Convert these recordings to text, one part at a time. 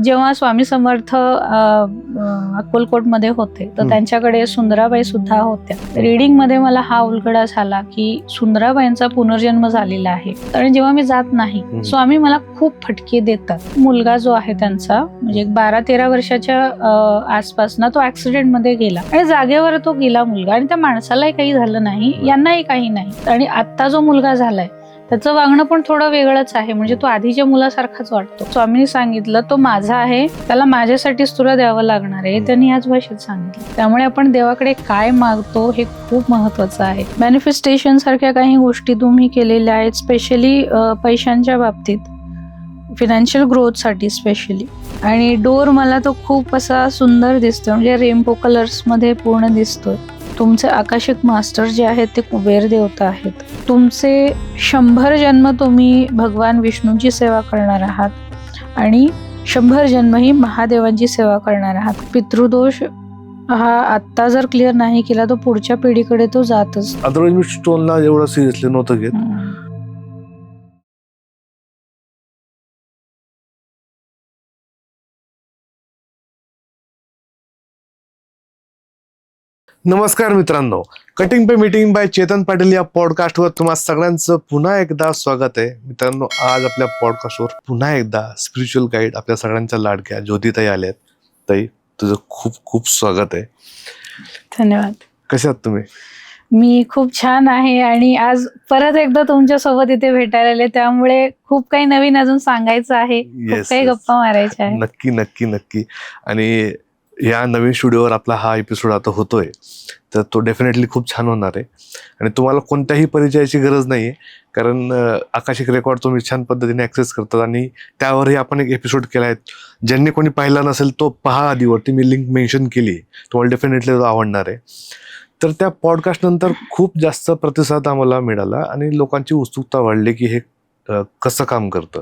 जेव्हा स्वामी समर्थ अक्कलकोटमध्ये होते तर त्यांच्याकडे सुंदराबाई सुद्धा होत्या. रीडिंग मध्ये मला हा उलगडा झाला की सुंदराबाईंचा पुनर्जन्म झालेला आहे. कारण जेव्हा मी जात नाही स्वामी मला खूप फटके देतात. मुलगा जो आहे त्यांचा म्हणजे 12-13 वर्षाच्या आसपास ना तो ऍक्सिडेंट मध्ये गेला आणि जागेवर तो गेला मुलगा आणि त्या माणसालाही काही झालं नाही, यांनाही काही नाही. आणि आता जो मुलगा झालाय त्याचं वागणं पण थोडं वेगळंच आहे. म्हणजे तो आधीच्या मुलासारखाच वाटतो. स्वामींनी सांगितलं तो माझा आहे, त्याला माझ्यासाठीच तुला द्यावं लागणार आहे, त्यांनी याच भाषेत सांगितलं. त्यामुळे आपण देवाकडे काय मागतो हे खूप महत्वाचं आहे. मॅनिफेस्टेशन सारख्या काही गोष्टी तुम्ही केलेल्या आहेत, स्पेशली पैशांच्या बाबतीत, फिनान्शियल ग्रोथ साठी स्पेशली. आणि डोर मला तो खूप असा सुंदर दिसतोय, म्हणजे रेनबो कलर्स मध्ये पूर्ण दिसतोय. तुमचे आकाशिक मास्टर जे आहेत ते कुबेर देवता आहेत. तुमचे 100 जन्म तुम्ही भगवान विष्णूंची सेवा करणार आहात आणि 100 जन्म ही महादेवांची सेवा करणार आहात. पितृदोष हा आत्ता जर क्लिअर नाही केला तर पुढच्या पिढीकडे तो जातच. अदरवाईज मी स्टोनला एवढं सिरियसली नव्हतं घेत. नमस्कार मित्रांनो, cutting pay meeting by Chetan Patil या पॉडकास्टवर तुम्हा सगळ्यांचं पुन्हा एकदा स्वागत आहे. मित्रांनो, आज आपल्या पॉडकास्टवर पुन्हा एकदा स्पिरिच्युअल गाईड आपल्या सगळ्यांच्या लाडक्या ज्योतिताई आल्यात. ताई, तुझं खूप खूप स्वागत आहे. धन्यवाद. कसे आहात तुम्ही? मी खूप छान आहे आणि आज परत एकदा तुमच्या सोबत इथे भेटायला आले, त्यामुळे खूप काही नवीन अजून सांगायचं आहे, खूप काही गप्पा मारायच्या आहे. नक्की नक्की नक्की. आणि या नवीन स्टुडिओवर आपला हा एपिसोड आता होतोय तर तो डेफिनेटली खूप छान होणार आहे. आणि तुम्हाला कोणत्याही परिचयाची गरज नाहीये, कारण आकाशिक रेकॉर्ड तुम्ही छान पद्धतीने ऍक्सेस करतात आणि त्यावरही आपण एक एपिसोड केला आहे. ज्यांनी कोणी पाहिला नसेल तो पहा, आधीवरती मी लिंक मेन्शन केली, तुम्हाला डेफिनेटली आवडणार आहे. तर त्या पॉडकास्ट नंतर खूप जास्त प्रतिसाद आम्हाला मिळाला आणि लोकांची उत्सुकता वाढली की हे कसं काम करतं.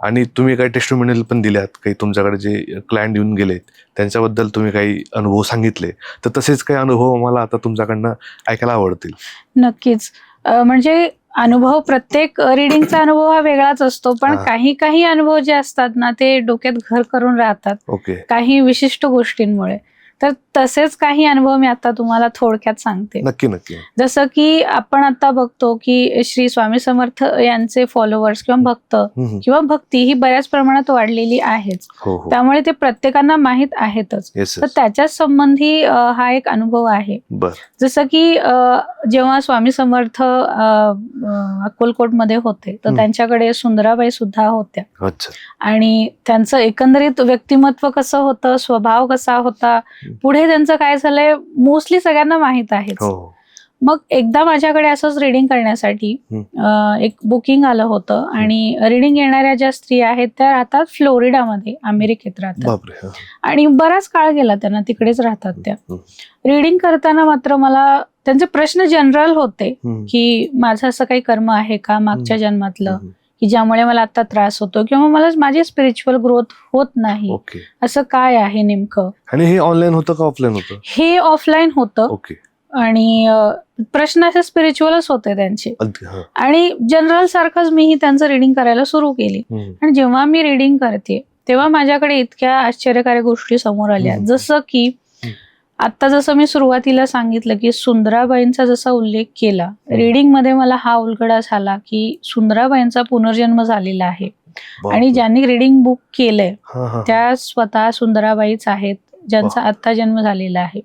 आणि तुम्ही काही टेस्टिमोनियल पण दिल्यात, काही तुमच्याकडे जे क्लायंट येऊन गेले त्यांच्याबद्दल तुम्ही काही अनुभव सांगितले, तर तसेच काही अनुभव मला आता तुमच्याकडनं ऐकायला आवडतील. नक्कीच. म्हणजे अनुभव, प्रत्येक रिडिंगचा अनुभव हा वेगळाच असतो, पण काही अनुभव जे असतात ना ते डोक्यात घर करून राहतात. ओके. काही विशिष्ट गोष्टींमुळे. तर तसेच काही अनुभव मी आता तुम्हाला थोडक्यात सांगते. नक्की नक्की. जसं की आपण आता बघतो की श्री स्वामी समर्थ यांचे फॉलोअर्स किंवा भक्त किंवा भक्ती ही बऱ्याच प्रमाणात वाढलेली आहेच. त्यामुळे ते प्रत्येकांना माहित आहेतच. तर त्याच्याच संबंधी हा एक अनुभव आहे. जसं की जेव्हा स्वामी समर्थ अक्कलकोटमध्ये होते तर त्यांच्याकडे सुंदराबाई सुद्धा होत्या. आणि त्यांचं एकंदरीत व्यक्तिमत्व कसं होतं, स्वभाव कसा होता, पुढे त्यांचं काय झालंय मोस्टली सगळ्यांना माहित आहे. मग एकदा माझ्याकडे असंच रिडिंग करण्यासाठी एक बुकिंग आलं होतं आणि रिडिंग येणाऱ्या ज्या स्त्रिया आहेत त्या राहतात फ्लोरिडामध्ये, अमेरिकेत राहतात. आणि बराच काळ गेला त्यांना, तिकडेच राहतात त्या. रिडिंग करताना मात्र मला त्यांचे प्रश्न जनरल होते की माझं असं काही कर्म आहे का मागच्या जन्मातलं की ज्यामुळे मला आता त्रास होतो किंवा मला माझी स्पिरिच्युअल ग्रोथ होत नाही, असं काय आहे नेमकं. आणि हे ऑनलाईन होतं का ऑफलाईन होतं? हे ऑफलाईन होतं. आणि प्रश्न असे स्पिरिच्युअलच होते त्यांचे. आणि जनरल सारखंच मी त्यांचं रिडिंग करायला सुरू केली. आणि जेव्हा मी रिडिंग करते तेव्हा माझ्याकडे इतक्या आश्चर्यकारक गोष्टी समोर आल्या. जसं की आता जसं मी सुरुवातीला सांगितलं की सुंदराबाईंचा जसा उल्लेख केला, रिडिंग मध्ये मला हा उलगडा झाला की सुंदराबाईंचा पुनर्जन्म झालेला आहे. आणि ज्यांनी रिडिंग बुक केलंय त्या स्वतः सुंदराबाईच आहेत, ज्यांचा आता जन्म झालेला आहे.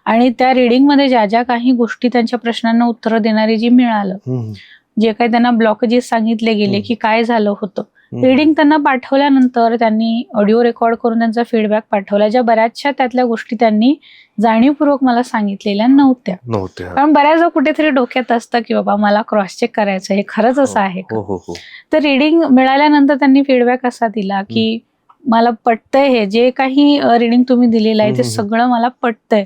आणि त्या रिडिंग मध्ये ज्या ज्या काही गोष्टी त्यांच्या प्रश्नांना उत्तर देणारी जी मिळालं, जे काही त्यांना ब्लॉकेजेस सांगितले गेले की काय झालं होतं, रिडिंग त्यांना पाठवल्यानंतर त्यांनी ऑडिओ रेकॉर्ड करून त्यांचा फीडबॅक पाठवला, ज्या बऱ्याचशा त्यातल्या गोष्टी त्यांनी जाणीवपूर्वक मला सांगितलेल्या नव्हत्या. कारण बऱ्याचदा कुठेतरी डोक्यात असतं की बाबा मला क्रॉस चेक करायचं, हे खरंच असं आहे का. तर रिडिंग मिळाल्यानंतर त्यांनी फीडबॅक असा दिला की मला पटतंय, हे जे काही रिडिंग तुम्ही दिलेलं आहे ते सगळं मला पटतंय.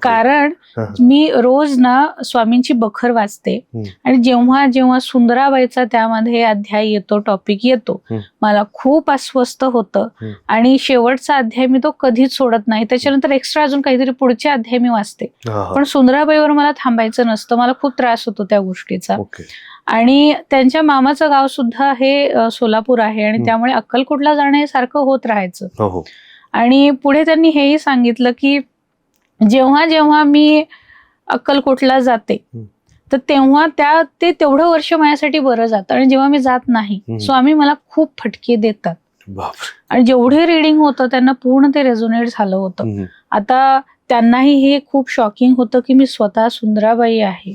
कारण मी रोज ना स्वामींची बखर वाचते आणि जेव्हा जेव्हा सुंदराबाईचा त्यामध्ये अध्याय येतो, टॉपिक येतो, मला खूप अस्वस्थ होतं. आणि शेवटचा अध्याय मी तो कधीच सोडत नाही. त्याच्यानंतर एक्स्ट्रा अजून काहीतरी पुढचे अध्याय मी वाचते. पण सुंदराबाईवर मला थांबायचं नसतं, मला खूप त्रास होतो त्या गोष्टीचा. आणि त्यांच्या मामाचं गाव सुद्धा हे सोलापूर आहे आणि त्यामुळे अक्कलकोटला जाणं हे सारखं होत राहायचं. आणि पुढे त्यांनी हेही सांगितलं की जेव्हा जेव्हा मी अक्कलकोटला जाते तर तेव्हा ते तेवढं वर्ष माझ्यासाठी बरं जातं आणि जेव्हा मी जात नाही स्वामी मला खूप फटके देतात. आणि जेवढे रिडिंग होतं त्यांना पूर्ण ते रेझोनेट झालं होतं. आता त्यांनाही हे खूप शॉकिंग होतं की मी स्वतः सुंदराबाई आहे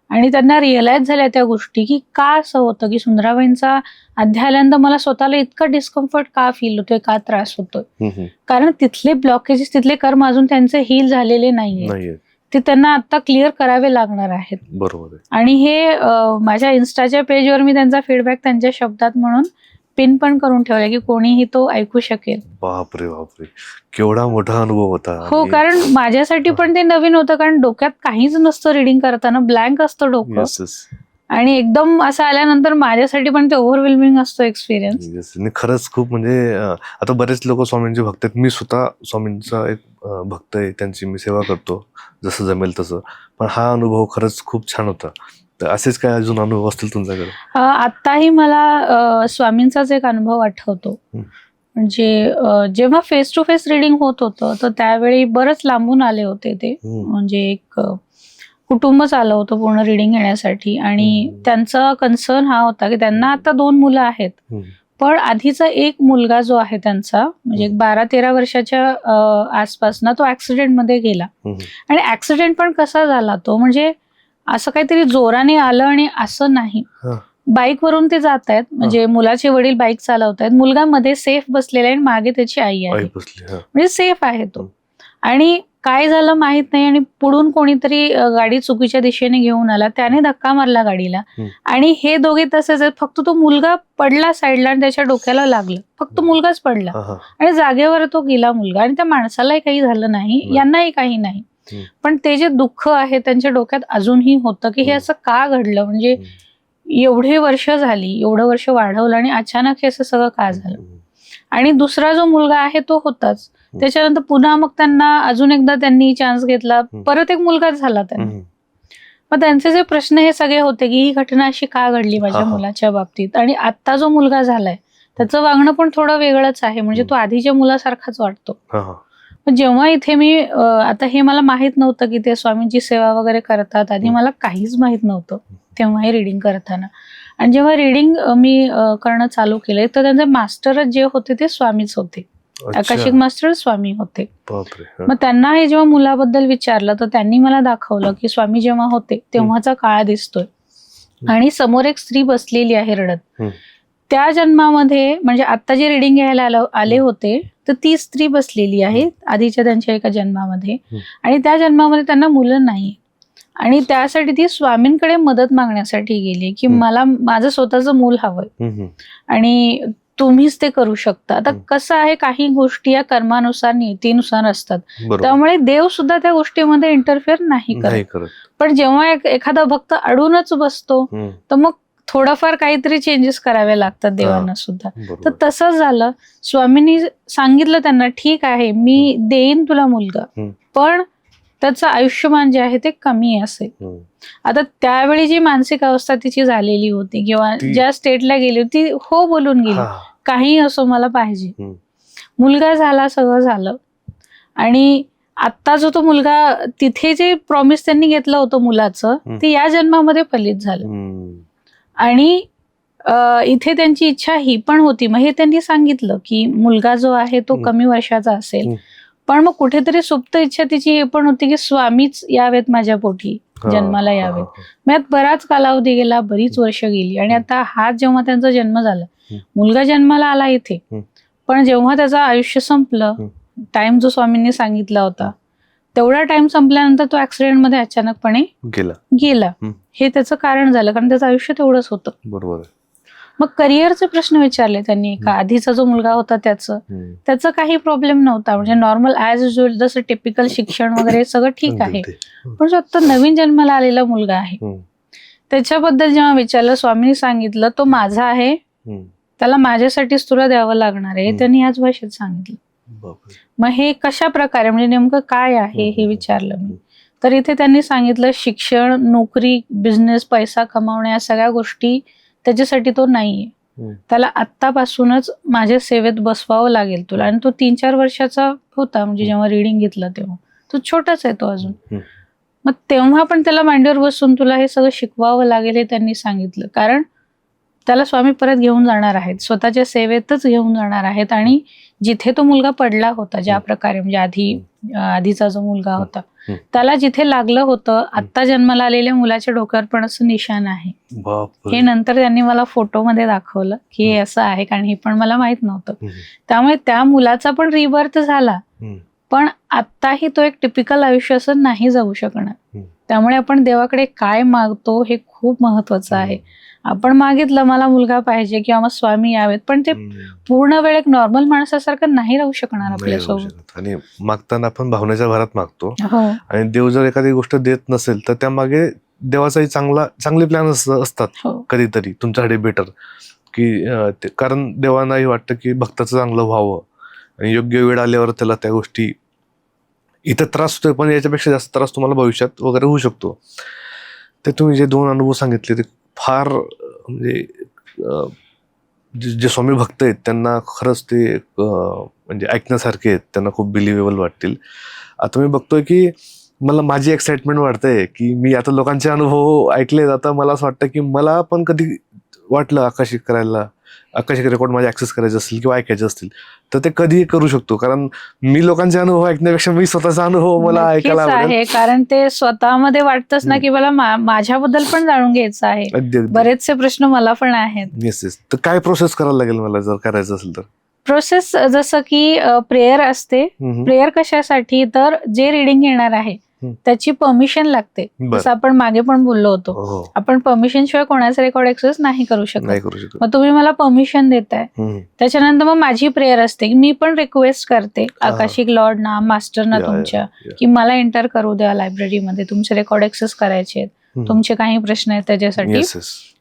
आणि त्यांना रिअलाइज झाल्या त्या गोष्टी की का असं होतं की सुंदराबाईंचा अध्याय आल्यानंतर मला स्वतःला इतका डिस्कम्फर्ट का फील होतोय, का त्रास होतोय. कारण तिथले ब्लॉकेजेस, तिथले कर्म अजून त्यांचे हील झालेले नाहीये, ते त्यांना आता क्लिअर करावे लागणार आहेत. बरोबर. आणि हे माझ्या इन्स्टाच्या पेजवर मी त्यांचा फीडबॅक त्यांच्या शब्दात म्हणून पिन पण करून ठेवला की कोणीही तो ऐकू शकेल. बापरे बापरे, केवढा मोठा अनुभव होता. हो, कारण माझ्यासाठी पण ते नवीन होतं, कारण डोक्यात काहीच नसतं रिडिंग करताना, ब्लँक असतं डोकं. आणि एकदम असं आल्यानंतर माझ्यासाठी पण ते ओव्हरवेल्मिंग असतो एक्सपिरियन्स. खरंच खूप म्हणजे आता बरेच लोक स्वामींचे भक्त आहेत. मी स्वतः स्वामींचा एक भक्त आहे, त्यांची मी सेवा करतो जसं जमेल तसं. पण हा अनुभव खरंच खूप छान होता. तर असेच काय अजून अनुभव असतील तुमच्याकडे? आताही मला स्वामींचाच एक अनुभव आठवतो. म्हणजे जेव्हा फेस टू फेस रिडिंग होत होतं तर त्यावेळी बरंच लांबून आले होते ते. म्हणजे एक कुटुंबच आलं होतं पूर्ण रिडिंग घेण्यासाठी. आणि त्यांचा कन्सर्न हा होता की त्यांना आता 2 मुलं आहेत, पण आधीचा एक मुलगा जो आहे त्यांचा म्हणजे 12-13 वर्षाच्या आसपास ना तो ऍक्सिडेंटमध्ये गेला. आणि ऍक्सिडेंट पण कसा झाला तो, म्हणजे असं काहीतरी जोराने आलं आणि असं नाही. बाईक वरून ते जात आहेत, म्हणजे मुलाचे वडील बाईक चालवत आहेत, मुलगा मध्ये सेफ बसलेला आहे आणि मागे त्याची आई आहे, म्हणजे सेफ आहे तो. आणि काय झालं माहित नाही आणि पुढून कोणीतरी गाडी चुकीच्या दिशेने घेऊन आला, त्याने धक्का मारला गाडीला आणि हे दोघे तसेच आहेत. फक्त तो मुलगा पडला साईडला आणि त्याच्या डोक्याला लागलं, फक्त मुलगाच पडला आणि जागेवर तो गेला मुलगा. आणि त्या माणसालाही काही झालं नाही, यांनाही काही नाही. पण ते जे दुःख आहे त्यांच्या डोक्यात अजूनही होतं की हे असं का घडलं, म्हणजे एवढे वर्ष झाली, एवढं वर्ष वाढवलं आणि अचानक हे असं सगळं का झालं. आणि दुसरा जो मुलगा आहे तो होताच. त्याच्यानंतर पुन्हा मग त्यांना अजून एकदा त्यांनी चान्स घेतला, परत एक मुलगाच झाला त्यांना. मग त्यांचे जे प्रश्न हे सगळे होते की ही घटना अशी का घडली माझ्या मुलाच्या बाबतीत. आणि आता जो मुलगा झालाय त्याचं वागणं पण थोडं वेगळंच आहे, म्हणजे तो आधीच्या मुलासारखाच वाटतो. पण जेव्हा इथे मी आता हे मला माहित नव्हतं की ते स्वामींची सेवा वगैरे करतात, आधी मला काहीच माहित नव्हतं तेव्हाही रिडिंग करताना. आणि जेव्हा रिडिंग मी करणं चालू केलंय तर त्यांचे मास्टरच जे होते ते स्वामीच होते, आकाशिक मास्टर स्वामी होते. मग त्यांना हे जेव्हा मुलाबद्दल विचारलं तर त्यांनी मला दाखवलं की स्वामी जेव्हा होते तेव्हाचा काळ दिसतोय आणि समोर एक स्त्री बसलेली आहे रडत. त्या जन्मामध्ये म्हणजे आता जे रिडिंग घ्यायला आले होते तर ती स्त्री बसलेली आहे आधीच्या त्यांच्या एका जन्मामध्ये. आणि त्या जन्मामध्ये त्यांना मुलं नाही आणि त्यासाठी ती स्वामींकडे मदत मागण्यासाठी गेली की मला माझं स्वतःचं मूल हवंय आणि तुम्हीच ते करू शकता. आता कसं आहे, काही गोष्टी या कर्मानुसार नीतीनुसार असतात, त्यामुळे देव सुद्धा त्या गोष्टीमध्ये इंटरफेअर नाही करत. पण जेव्हा एखादा भक्त अडूनच बसतो तर मग थोडंफार काहीतरी चेंजेस करावे लागतात देवांना सुद्धा. तर तसं झालं. स्वामींनी सांगितलं त्यांना ठीक आहे मी देईन तुला मुलगा, पण त्याचं आयुष्यमान जे आहे ते कमी असेल. आता त्यावेळी जी मानसिक अवस्था तिची झालेली होती किंवा ज्या स्टेटला गेली होती, हो बोलून गेली काही असो मला पाहिजे. मुलगा झाला, सगळं झालं. आणि आता जो तो मुलगा, तिथे जे प्रॉमिस त्यांनी घेतलं होतं मुलाचं ते या जन्मामध्ये फलित झालं. आणि इथे त्यांची इच्छा ही पण होती, मग हे त्यांनी सांगितलं की मुलगा जो आहे तो कमी वर्षाचा असेल, पण मग कुठेतरी सुप्त इच्छा तिची हे पण होती की स्वामीच यावेत माझ्या पोटी, जन्माला यावेत. मग बराच कालावधी गेला, बरीच वर्ष गेली आणि आता हा जेव्हा त्यांचा जन्म झाला, मुलगा जन्माला आला इथे, पण जेव्हा त्याचं आयुष्य संपलं, टाइम जो स्वामींनी सांगितला होता तेवढा टाइम संपल्यानंतर तो ऍक्सिडेंटमध्ये अचानकपणे गेला. हे त्याचं कारण झालं, कारण त्याचं आयुष्य तेवढंच होतं. बरोबर. मग करिअरचे प्रश्न विचारले त्यांनी. का आधीचा जो मुलगा होता त्याचं काही प्रॉब्लेम नव्हता, म्हणजे नॉर्मल ऍज युजल जसं टिपिकल शिक्षण वगैरे सगळं ठीक आहे. पण जो आता नवीन जन्माला आलेला मुलगा आहे त्याच्याबद्दल जेव्हा विचारलं, स्वामींनी सांगितलं तो माझा आहे, त्याला माझ्यासाठीच तुला द्यावं लागणार आहे, त्यांनी याच भाषेत सांगितलं. मग हे कशा प्रकारे, म्हणजे नेमकं काय आहे हे विचारलं मी. तर इथे त्यांनी सांगितलं शिक्षण, नोकरी, बिझनेस, पैसा कमावणे या सगळ्या गोष्टी त्याच्यासाठी तो नाहीये. त्याला आत्तापासूनच माझ्या सेवेत बसवावं लागेल तुला. आणि तो 3-4 वर्षाचा होता म्हणजे जेव्हा रिडिंग घेतलं तेव्हा. तो छोटाच आहे तो अजून. मग तेव्हा पण त्याला मांडीवर बसून तुला हे सगळं शिकवावं लागेल हे त्यांनी सांगितलं. कारण त्याला स्वामी परत घेऊन जाणार आहेत, स्वतःच्या सेवेतच घेऊन जाणार आहेत. आणि जिथे तो मुलगा पडला होता ज्या प्रकारे म्हणजे आधीचा जो मुलगा होता त्याला जिथे लागलं होतं आत्ता जन्माला आलेल्या मुलाच्या डोक्यावर पण असं निशाण आहे. हे नंतर त्यांनी मला फोटोमध्ये दाखवलं की हे असं आहे, कारण हे पण मला माहित नव्हतं. त्यामुळे त्या मुलाचा पण रिबर्थ झाला, पण आत्ताही तो एक टिपिकल आयुष्य असं नाही जाऊ शकणार. त्यामुळे आपण देवाकडे काय मागतो हे खूप महत्वाचं आहे. आपण मागितलं मला मुलगा पाहिजे किंवा मग स्वामी यावेत, पण ते पूर्ण वेळ एक नॉर्मल माणसासारखं नाही राहू शकणार आपल्यासोबत. आणि मागताना आपण भावनेच्या भरात मागतो. आणि देव जर एखादी गोष्ट देत नसेल तर त्यामागे देवाचाही चांगले प्लॅन असतात कधीतरी तुमच्यासाठी बेटर, की कारण देवांनाही वाटतं की भक्ताचं चांगलं व्हावं आणि योग्य वेळ आल्यावर त्याला त्या गोष्टी इथं त्रास होतोय पण याच्यापेक्षा जास्त त्रास तुम्हाला भविष्यात वगैरे होऊ शकतो. ते तुम्ही जे 2 अनुभव सांगितले ते फार म्हणजे जे स्वामी भक्त आहेत त्यांना खरंच ते म्हणजे ऐकण्यासारखे आहेत, त्यांना खूप बिलिव्हेबल वाटतील. आता मी बघतोय की मला माझी एक्साइटमेंट वाटते की मी आता लोकांचे अनुभव ऐकले. आता मला असं वाटतं की मला पण कधी वाटलं आकाशिक रेकॉर्ड माझे ऍक्सेस करायचे असतील किंवा ऐकायचे असतील तर ते कधीही करू शकतो. कारण मी लोकांचे अनुभव ऐकण्यापेक्षा मी स्वतःचा अनुभव मला ऐकायला आहे, कारण ते स्वतःमध्ये वाटतच ना की मला माझ्याबद्दल पण जाणून घ्यायचं आहे. बरेचसे प्रश्न मला पण आहेत. येस. तर काय प्रोसेस करायला लागेल मला जर करायचं असेल तर? प्रोसेस जसं की प्रेयर असते. प्रेयर कशासाठी, तर जे रिडिंग येणार आहे त्याची परमिशन लागते. जसं आपण मागे पण बोललो होतो, आपण परमिशन शिवाय कोणाचा रेकॉर्ड ऍक्सेस नाही करू शकत. मग तुम्ही मला परमिशन देताय, त्याच्यानंतर मग माझी प्रेयर असते. मी पण रिक्वेस्ट करते आकाशिक लॉर्ड ना, मास्टर ना तुमच्या, की मला एंटर करू द्या लायब्ररीमध्ये, तुमचे रेकॉर्ड ऍक्सेस करायचे आहेत, तुमचे काही प्रश्न आहेत त्याच्यासाठी.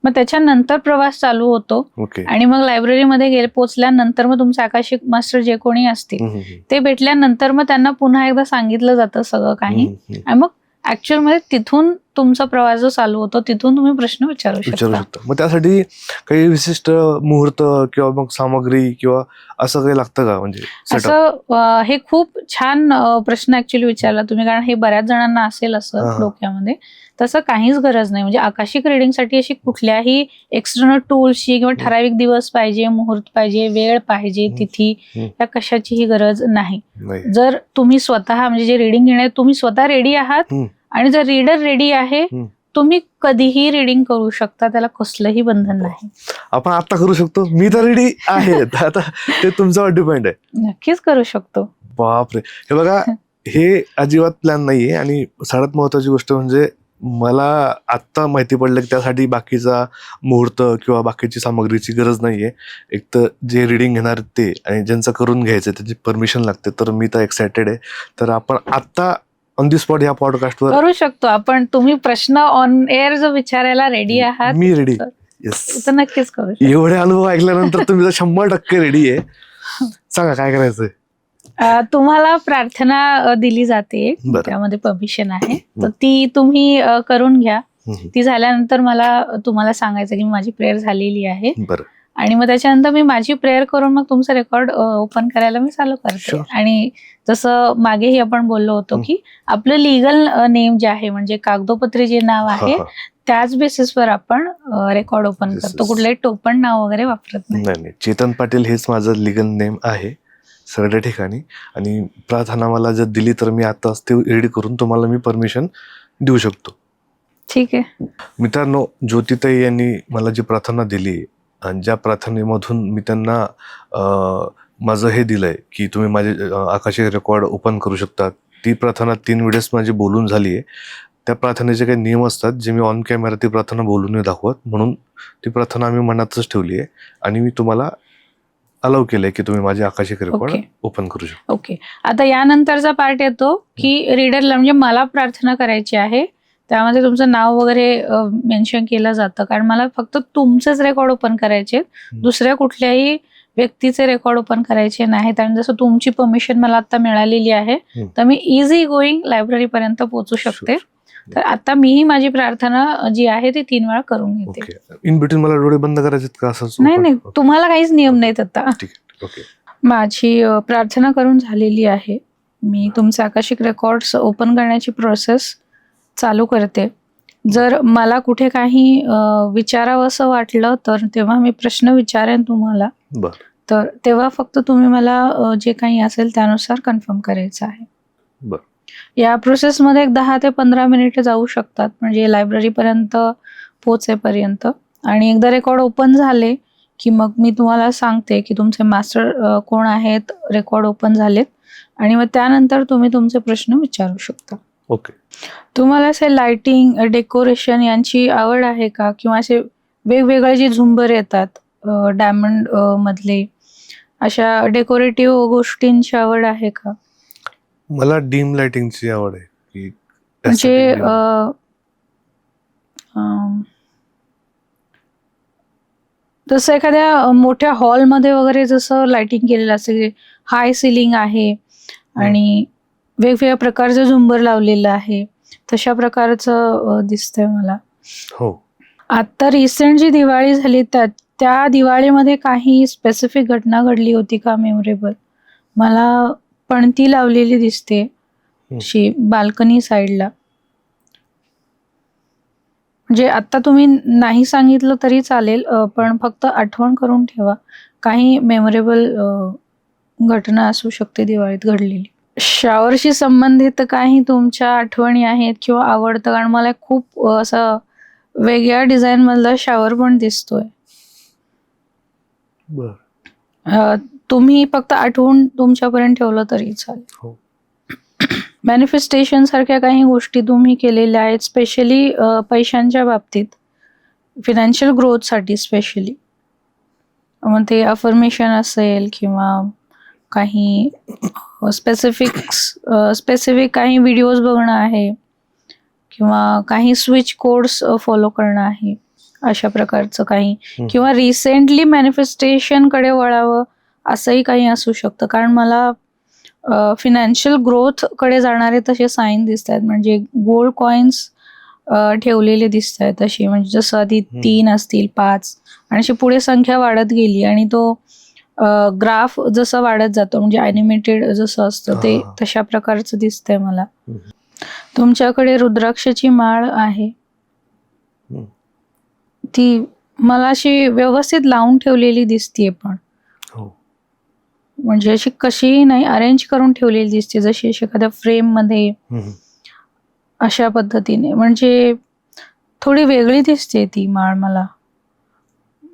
मग त्याच्यानंतर प्रवास चालू होतो. आणि मग लायब्ररीमध्ये पोहोचल्यानंतर मग तुमचे आकाशिक मास्टर जे कोणी असतील ते भेटल्यानंतर मग त्यांना पुन्हा एकदा सांगितलं जातं सगळं काही. आणि मग ऍक्च्युअल मध्ये तिथून तुमचा प्रवास जो चालू होतो तिथून तुम्ही प्रश्न विचारू शकता. मग त्यासाठी काही विशिष्ट मुहूर्त किंवा मग सामग्री किंवा असं काही लागतं का? म्हणजे असं हे खूप छान प्रश्न ऍक्च्युअली विचारला तुम्ही, कारण हे बऱ्याच जणांना असेल असं डोक्यामध्ये. तसं काहीच गरज नाही. म्हणजे आकाशिक रिडिंगसाठी अशी कुठल्याही एक्सटर्नल टूल्सची किंवा ठराविक दिवस पाहिजे, मुहूर्त पाहिजे, वेळ पाहिजे, तिथी या कशाचीही गरज नाही. जर तुम्ही स्वतः म्हणजे जे रिडिंग घेणार तुम्ही स्वतः रेडी आहात आणि जर रीडर रेडी आहे तुम्ही कधीही रिडिंग करू शकता, त्याला कसलंही बंधन नाही. आपण आता करू शकतो, मी तर रेडी आहे. आता ते तुमच्यावर डिपेंड आहे. नक्कीच करू शकतो. बापरे, हे बघा हे अजिबात प्लॅन नाहीये. आणि सगळ्यात महत्वाची गोष्ट म्हणजे मला आत्ता माहिती पडलं की त्यासाठी बाकीचा मुहूर्त किंवा बाकीची सामग्रीची गरज नाहीये. एक तर जे रिडिंग घेणार ते आणि ज्यांचं करून घ्यायचं त्याची परमिशन लागते. तर मी तर एक्सायटेड आहे. तर आपण आत्ता ऑन दी स्पॉट या पॉडकास्टवर करू शकतो आपण. तुम्ही प्रश्न ऑन एअर जो विचारायला रेडी आहात? मी रेडी. येस, नक्कीच करू. एवढे अनुभव ऐकल्यानंतर तुम्ही 100% रेडी आहे. सांगा काय करायचंय? तुम्हाला प्रार्थना दिली जाते, त्यामध्ये परमिशन आहे, तर ती तुम्ही करून घ्या. ती झाल्यानंतर मला तुम्हाला सांगायचं की माझी प्रेयर झालेली आहे. आणि मग त्याच्यानंतर मी माझी प्रेयर करून मग तुमचं रेकॉर्ड ओपन करायला मी चालू करते. आणि जसं मागेही आपण बोललो होतो की आपलं लिगल नेम जे आहे म्हणजे कागदोपत्री जे नाव आहे त्याच बेसिसवर आपण रेकॉर्ड ओपन करतो. कुठलंही टोपण नाव वगैरे वापरत नाही. चेतन पाटील हेच माझं लिगल नेम आहे सगळ्या ठिकाणी. आणि प्रार्थना मला जर दिली तर मी आता ते रेडी करून तुम्हाला मी परमिशन देऊ शकतो. ठीक आहे मित्रांनो, ज्योतिताई यांनी मला जी प्रार्थना दिली आणि ज्या प्रार्थनेमधून मी त्यांना माझं हे दिलंय की तुम्ही माझे आकाशिक रेकॉर्ड ओपन करू शकता, ती प्रार्थना 3 व्हिडिओज माझी बोलून झाली आहे. त्या प्रार्थनेचे काही नियम असतात जे मी ऑन कॅमेरा ती प्रार्थना बोलून नाही दाखवत, म्हणून ती प्रार्थना आम्ही मनातच ठेवली आहे. आणि मी तुम्हाला अलाउ केलंय की तुम्ही माझे आकाशिक रेकॉर्ड ओपन करू शकता. ओके, आता यानंतरचा पार्ट येतो की रीडरला म्हणजे मला प्रार्थना करायची आहे, त्यामध्ये तुमचं नाव वगैरे मेन्शन केलं जातं, कारण मला फक्त तुमचेच रेकॉर्ड ओपन करायचे, दुसऱ्या कुठल्याही व्यक्तीचे रेकॉर्ड ओपन करायचे नाहीत. आणि जसं तुमची परमिशन मला आता मिळालेली आहे तर मी इझी गोईंग लायब्ररी पर्यंत पोहोचू शकते. तर आता मीही माझी प्रार्थना जी आहे ती 3 वेळा करून घेते. इन बिटवीन मला डोळे बंद करायचे का असं? नाही, तुम्हाला काहीच नियम नाहीत आता. माझी प्रार्थना करून झालेली आहे. मी तुमचे आकाशिक रेकॉर्ड्स ओपन करण्याची प्रोसेस चालू करते. जर मला कुठे काही विचारावं असं वाटलं तर तेव्हा मी प्रश्न विचारेन तुम्हाला. तर तेव्हा फक्त तुम्ही मला जे काही असेल त्यानुसार कन्फर्म करायचं आहे. या प्रोसेसमध्ये 10 ते 15 मिनिटे जाऊ शकतात, म्हणजे लायब्ररीपर्यंत पोहोचेपर्यंत. आणि एकदा रेकॉर्ड ओपन झाले की मग मी तुम्हाला सांगते की तुमचे मास्टर कोण आहेत, रेकॉर्ड ओपन झालेत, आणि मग त्यानंतर तुम्ही तुमचे प्रश्न विचारू शकता. ओके. तुम्हाला असे लाइटिंग, डेकोरेशन यांची आवड आहे का? किंवा असे वेगवेगळे जे झुंबर येतात डायमंड मधले, अशा डेकोरेटिव्ह गोष्टींची आवड आहे का? मला डीम लाइटिंगची आवड आहे, की म्हणजे जसं एखाद्या मोठ्या हॉलमध्ये वगैरे जसं लाइटिंग केलेलं असते, हाय सिलिंग आहे आणि वेगवेगळ्या प्रकारचं झुंबर लावलेलं आहे, तशा प्रकारचं दिसतंय मला. हो. आता रिसेंट जी दिवाळी झाली त्या दिवाळीमध्ये काही स्पेसिफिक घटना घडली होती का मेमोरेबल? मला पणती लावलेली दिसते अशी बाल्कनी साईडला. म्हणजे आता तुम्ही नाही सांगितलं तरी चालेल, पण फक्त आठवण करून ठेवा. काही मेमोरेबल घटना असू शकते दिवाळीत घडलेली. शॉवरशी संबंधित काही तुमच्या आठवणी आहेत किंवा आवडतं? कारण मला खूप असं वेगळ्या डिझाईन मधला शॉवर पण दिसतोय. तुम्ही फक्त आठवून तुमच्यापर्यंत ठेवलं तरी चालेल. मॅनिफेस्टेशन सारख्या काही गोष्टी तुम्ही केलेल्या आहेत, स्पेशली पैशांच्या बाबतीत, फिनान्शियल ग्रोथसाठी स्पेशली. मग ते अफर्मेशन असेल किंवा काही स्पेसिफिक काही व्हिडिओज बघणं आहे किंवा काही स्विच कोड्स फॉलो करणं आहे, अशा प्रकारचं काही. किंवा रिसेंटली मॅनिफेस्टेशनकडे वळावं असंही काही असू शकतं. कारण मला फिनान्शियल ग्रोथ कडे जाणारे तसे साईन दिसत आहेत. म्हणजे गोल्ड कॉइन्स ठेवलेले दिसत आहेत तशी, म्हणजे जसं आधी 3 असतील, 5, आणि अशी पुढे संख्या वाढत गेली आणि तो ग्राफ जसं वाढत जातो, म्हणजे ॲनिमेटेड जसं असतं ते तशा प्रकारचं दिसतंय मला. तुमच्याकडे रुद्राक्षाची माळ आहे, ती मला अशी व्यवस्थित लावून ठेवलेली दिसतीये, पण म्हणजे अशी कशीही नाही, अरेंज करून ठेवलेली दिसते, जशी अशी एखाद्या फ्रेम मध्ये, अशा पद्धतीने. म्हणजे थोडी वेगळी दिसते ती माळ मला.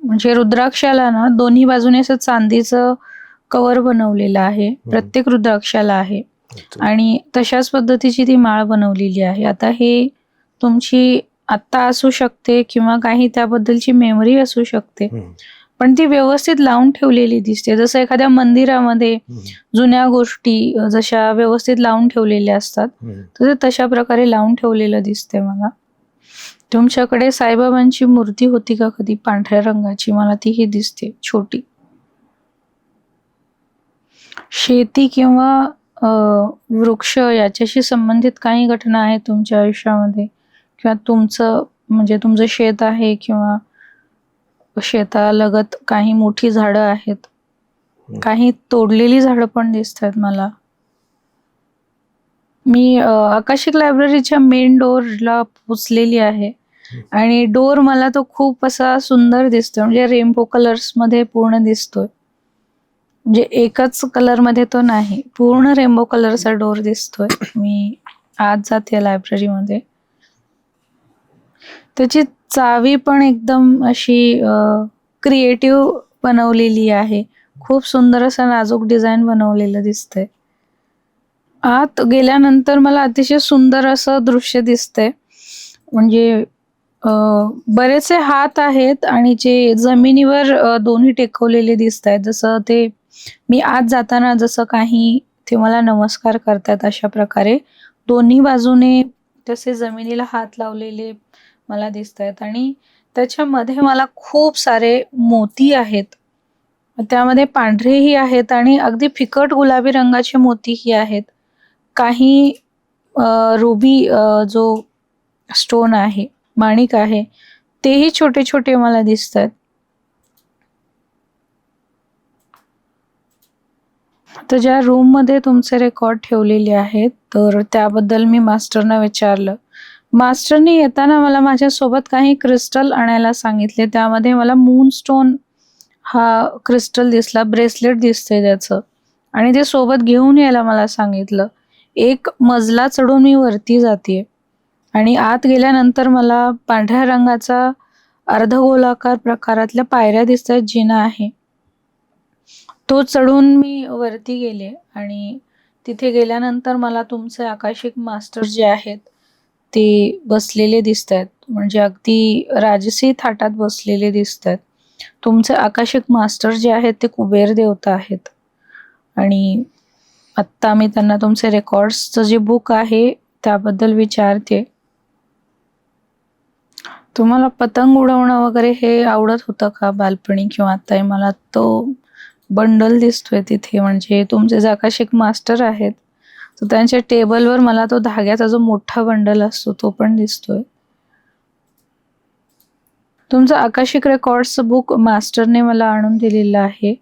म्हणजे रुद्राक्षाला ना दोन्ही बाजूने असं चांदीचं कव्हर बनवलेलं आहे, प्रत्येक रुद्राक्षाला आहे, आणि तशाच पद्धतीची ती माळ बनवलेली आहे. आता हे तुमची आत्ता असू शकते किंवा काही त्याबद्दलची मेमरी असू शकते, पण ती व्यवस्थित लावून ठेवलेली दिसते. जसं एखाद्या मंदिरामध्ये जुन्या गोष्टी जशा व्यवस्थित लावून ठेवलेल्या असतात, तसे तशा प्रकारे लावून ठेवलेलं दिसते मला. तुमच्याकडे साईबाबांची मूर्ती होती का कधी, पांढऱ्या रंगाची? मला तीही दिसते छोटी. शेती किंवा वृक्ष याच्याशी संबंधित काही घटना आहेत तुमच्या आयुष्यामध्ये? किंवा तुमचं शेत आहे किंवा शेतालगत काही मोठी झाडं आहेत, काही तोडलेली झाडं पण दिसत आहेत मला. मी आकाशिक लायब्ररीच्या मेन डोअरला पोचलेली आहे आणि डोअर मला तो खूप असा सुंदर दिसतोय, म्हणजे रेनबो कलर्स मध्ये पूर्ण दिसतोय. म्हणजे एकच कलर मध्ये तो नाही, पूर्ण रेनबो कलरचा डोअर दिसतोय. मी आज जाते लायब्ररीमध्ये. त्याची चावी पण एकदम अशी क्रिएटिव्ह बनवलेली आहे, खूप सुंदर असं नाजूक डिझाईन बनवलेलं दिसतंय. आत गेल्यानंतर मला अतिशय सुंदर असं दृश्य दिसतंय. म्हणजे बरेचसे हात आहेत आणि जे जमिनीवर दोन्ही टेकवलेले दिसत आहेत, जसं ते मी आत जाताना जसं काही ते मला नमस्कार करतात, अशा प्रकारे दोन्ही बाजूने तसे जमिनीला हात लावलेले मला दिसत आहेत. आणि त्याच्यामध्ये मला खूप सारे मोती आहेत, त्यामध्ये पांढरेही आहेत आणि अगदी फिकट गुलाबी रंगाचे मोतीही आहेत. काही रुबी जो स्टोन आहे, माणिक आहे, तेही छोटे छोटे मला दिसतात. तर ज्या रूम मध्ये तुमचे रेकॉर्ड ठेवलेले आहेत, तर त्याबद्दल मी मास्टरना विचारलं. मास्टरनी येताना मला माझ्यासोबत काही क्रिस्टल आणायला सांगितले. त्यामध्ये मला मूनस्टोन हा क्रिस्टल दिसला, ब्रेसलेट दिसते त्याचं, आणि ते सोबत घेऊन यायला मला सांगितलं. एक मजला चढून मी वरती जाते आणि आत गेल्यानंतर मला पांढऱ्या रंगाचा अर्धगोलाकार प्रकारातल्या पायऱ्या दिसतात, जिना आहे. तो चढून मी वरती गेले आणि तिथे गेल्यानंतर मला तुमचे आकाशिक मास्टर जे आहेत ते बसलेले दिसत आहेत, म्हणजे अगदी राजसी थाटात बसलेले दिसत आहेत. तुमचे आकाशिक मास्टर जे आहेत ते कुबेर देवता आहेत. आणि आत्ता मी त्यांना तुमचे रेकॉर्ड्सचं जे बुक आहे त्याबद्दल विचारते. तुम्हाला पतंग उडवणं वगैरे हे आवडत होतं का बालपणी किंवा आत्ताही? मला तो बंडल दिसतोय तिथे, म्हणजे तुमचे जे आकाशिक मास्टर आहेत तर त्यांच्या टेबलवर मला तो धाग्याचा जो मोठा बंडल असतो तो पण दिसतोय. तुमचं आकाशिक रेकॉर्ड्सचं बुक मास्टरने मला आणून दिलेलं आहे.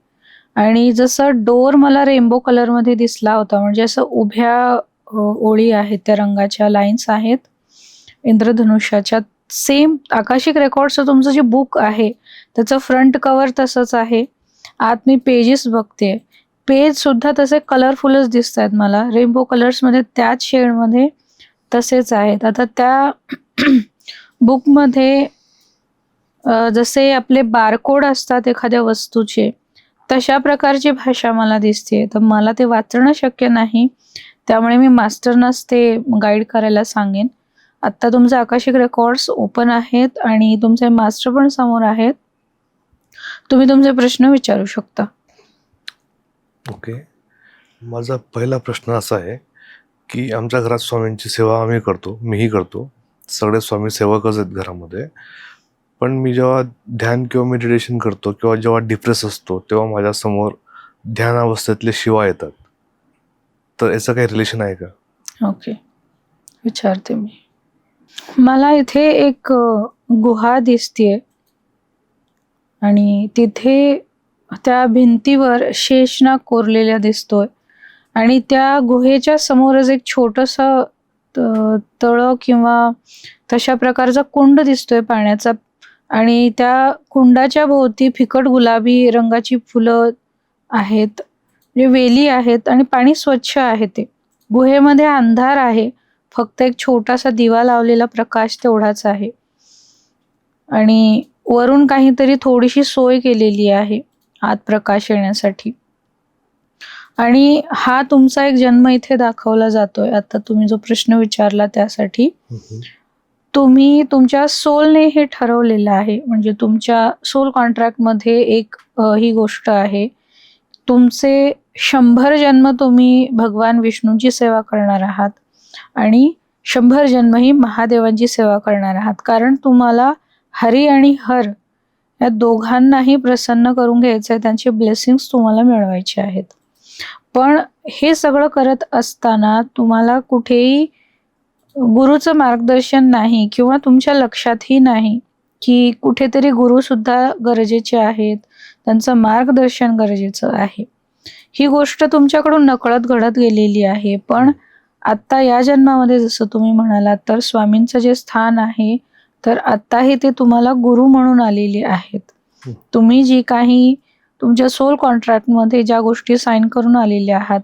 आणि जसं डोर मला रेनबो कलरमध्ये दिसला होता, म्हणजे असं उभ्या ओळी आहेत, त्या रंगाच्या लाईन्स आहेत इंद्रधनुष्याच्या, सेम आकाशिक रेकॉर्ड्सचं तुमचं जे बुक आहे त्याचं फ्रंट कव्हर तसंच आहे. आत मी पेजेस बघते, पेज सुद्धा तसे कलरफुलच दिसत आहेत मला, रेनबो कलर्समध्ये, त्याच शेडमध्ये तसेच आहेत. आता त्या बुकमध्ये जसे आपले बारकोड असतात एखाद्या वस्तूचे, तशा प्रकारची भाषा मला दिसते. तर मला ते वाचणं शक्य नाही, त्यामुळे मी मास्टरनाच ते गाईड करायला सांगेन. आत्ता तुमचे आकाशिक रेकॉर्ड्स ओपन आहेत आणि तुमचे मास्टर पण समोर आहेत. तुम्ही तुमचे प्रश्न विचारू शकता. ओके. माझा पहिला प्रश्न असा आहे की आमच्या घरात स्वामींची सेवा आम्ही करतो, मीही करतो, सगळे स्वामी सेवकच आहेत घरामध्ये. पण मी जेव्हा ध्यान किंवा मेडिटेशन करतो किंवा जेव्हा डिप्रेस असतो तेव्हा माझ्यासमोर ध्यान अवस्थेतले शिवा येतात. तर याचं काही रिलेशन आहे का? ओके, विचारते मी. मला इथे एक गुहा दिसतीये आणि तिथे त्या भिंतीवर शेषनाग कोरलेला दिसतोय आणि त्या गुहेच्या समोरच एक छोटंसं तळं किंवा तशा प्रकारचा कुंड दिसतोय पाण्याचा, आणि त्या कुंडाच्या भोवती फिकट गुलाबी रंगाची फुलं आहेत, म्हणजे वेली आहेत, आणि पाणी स्वच्छ आहे. ते गुहेमध्ये अंधार आहे, फक्त एक छोटासा दिवा लावलेला प्रकाश तेवढाच आहे आणि वरून काहीतरी थोडीशी सोय केलेली आहे आत प्रकाश येण्यासाठी. आणि हा तुमचा एक जन्म इथे दाखवला जातोय. आता तुम्ही जो प्रश्न विचारला त्यासाठी, तुम्ही तुमच्या सोलने हे ठरवलेलं आहे, म्हणजे तुमच्या सोल कॉन्ट्रॅक्टमध्ये एक ही गोष्ट आहे, तुमचे 100 जन्म तुम्ही भगवान विष्णूंची सेवा करणार आहात आणि 100 जन्म ही महादेवांची सेवा करणार आहात. कारण तुम्हाला हरी आणि हर या दोघांनाही प्रसन्न करून घ्यायचं आहे, त्यांचे ब्लेसिंग्स तुम्हाला मिळवायचे आहेत. पण हे सगळं करत असताना तुम्हाला कुठेही गुरुचं मार्गदर्शन नाही किंवा तुमच्या लक्षातही नाही की कुठेतरी गुरु सुद्धा गरजेचे आहेत, त्यांचं मार्गदर्शन गरजेचं आहे. ही गोष्ट तुमच्याकडून नकळत घडत गेलेली आहे. पण आत्ता या जन्मामध्ये जसं तुम्ही म्हणालात, तर स्वामींचं जे स्थान आहे, तर आत्ताही ते तुम्हाला गुरु म्हणून आलेले आहेत. तुम्ही जी काही तुमच्या सोल कॉन्ट्रॅक्टमध्ये ज्या गोष्टी साईन करून आलेल्या आहात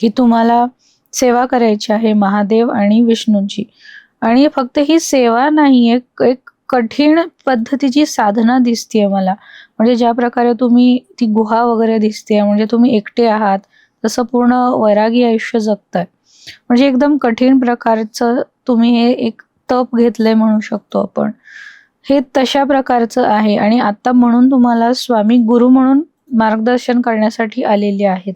की तुम्हाला सेवा करायची आहे महादेव आणि विष्णूंची, आणि फक्त ही सेवा नाही, एक कठीण पद्धतीची साधना दिसतीये मला. म्हणजे ज्या प्रकारे तुम्ही ती गुहा वगैरे दिसते, म्हणजे तुम्ही एकटे आहात, तसं पूर्ण वैरागी आयुष्य जगताय, म्हणजे एकदम कठीण प्रकारचं तुम्ही हे एक तप घेतलंय म्हणू शकतो आपण. हे तशा प्रकारचं आहे आणि आता म्हणून तुम्हाला स्वामी गुरु म्हणून मार्गदर्शन करण्यासाठी आलेले आहेत.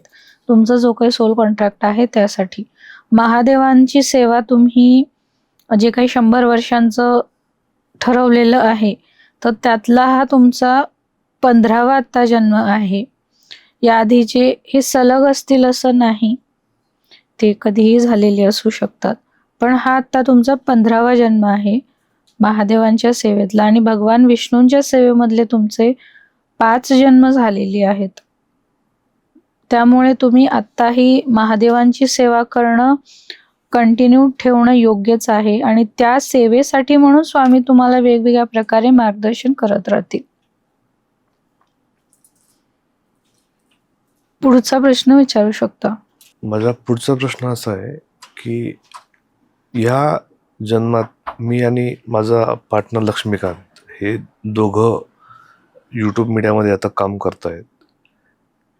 तुमचा जो काही सोल कॉन्ट्रॅक्ट आहे त्यासाठी महादेवांची सेवा तुम्ही जे काही 100 वर्षांचं ठरवलेलं आहे, तर त्यातला हा तुमचा 15वा आता जन्म आहे. या आधीचे हे सलग असतील असं नाही, ते कधीही झालेले असू शकतात, पण हा आता तुमचा 15वा जन्म आहे महादेवांच्या सेवेतला. आणि भगवान विष्णूंच्या सेवेमधले तुमचे 5 जन्म झालेले आहेत. त्यामुळे तुम्ही आत्ताही महादेवांची सेवा करणं कंटिन्यू ठेवणं योग्यच आहे. आणि त्या सेवेसाठी म्हणून स्वामी तुम्हाला वेगवेगळ्या प्रकारे मार्गदर्शन करत राहतील. पुढचा प्रश्न विचारू शकता. माझा पुढचा प्रश्न असा आहे की या जन्मात मी आणि माझा पार्टनर लक्ष्मीकांत हे दोघं यूट्यूब मीडियामध्ये आता काम करत आहेत.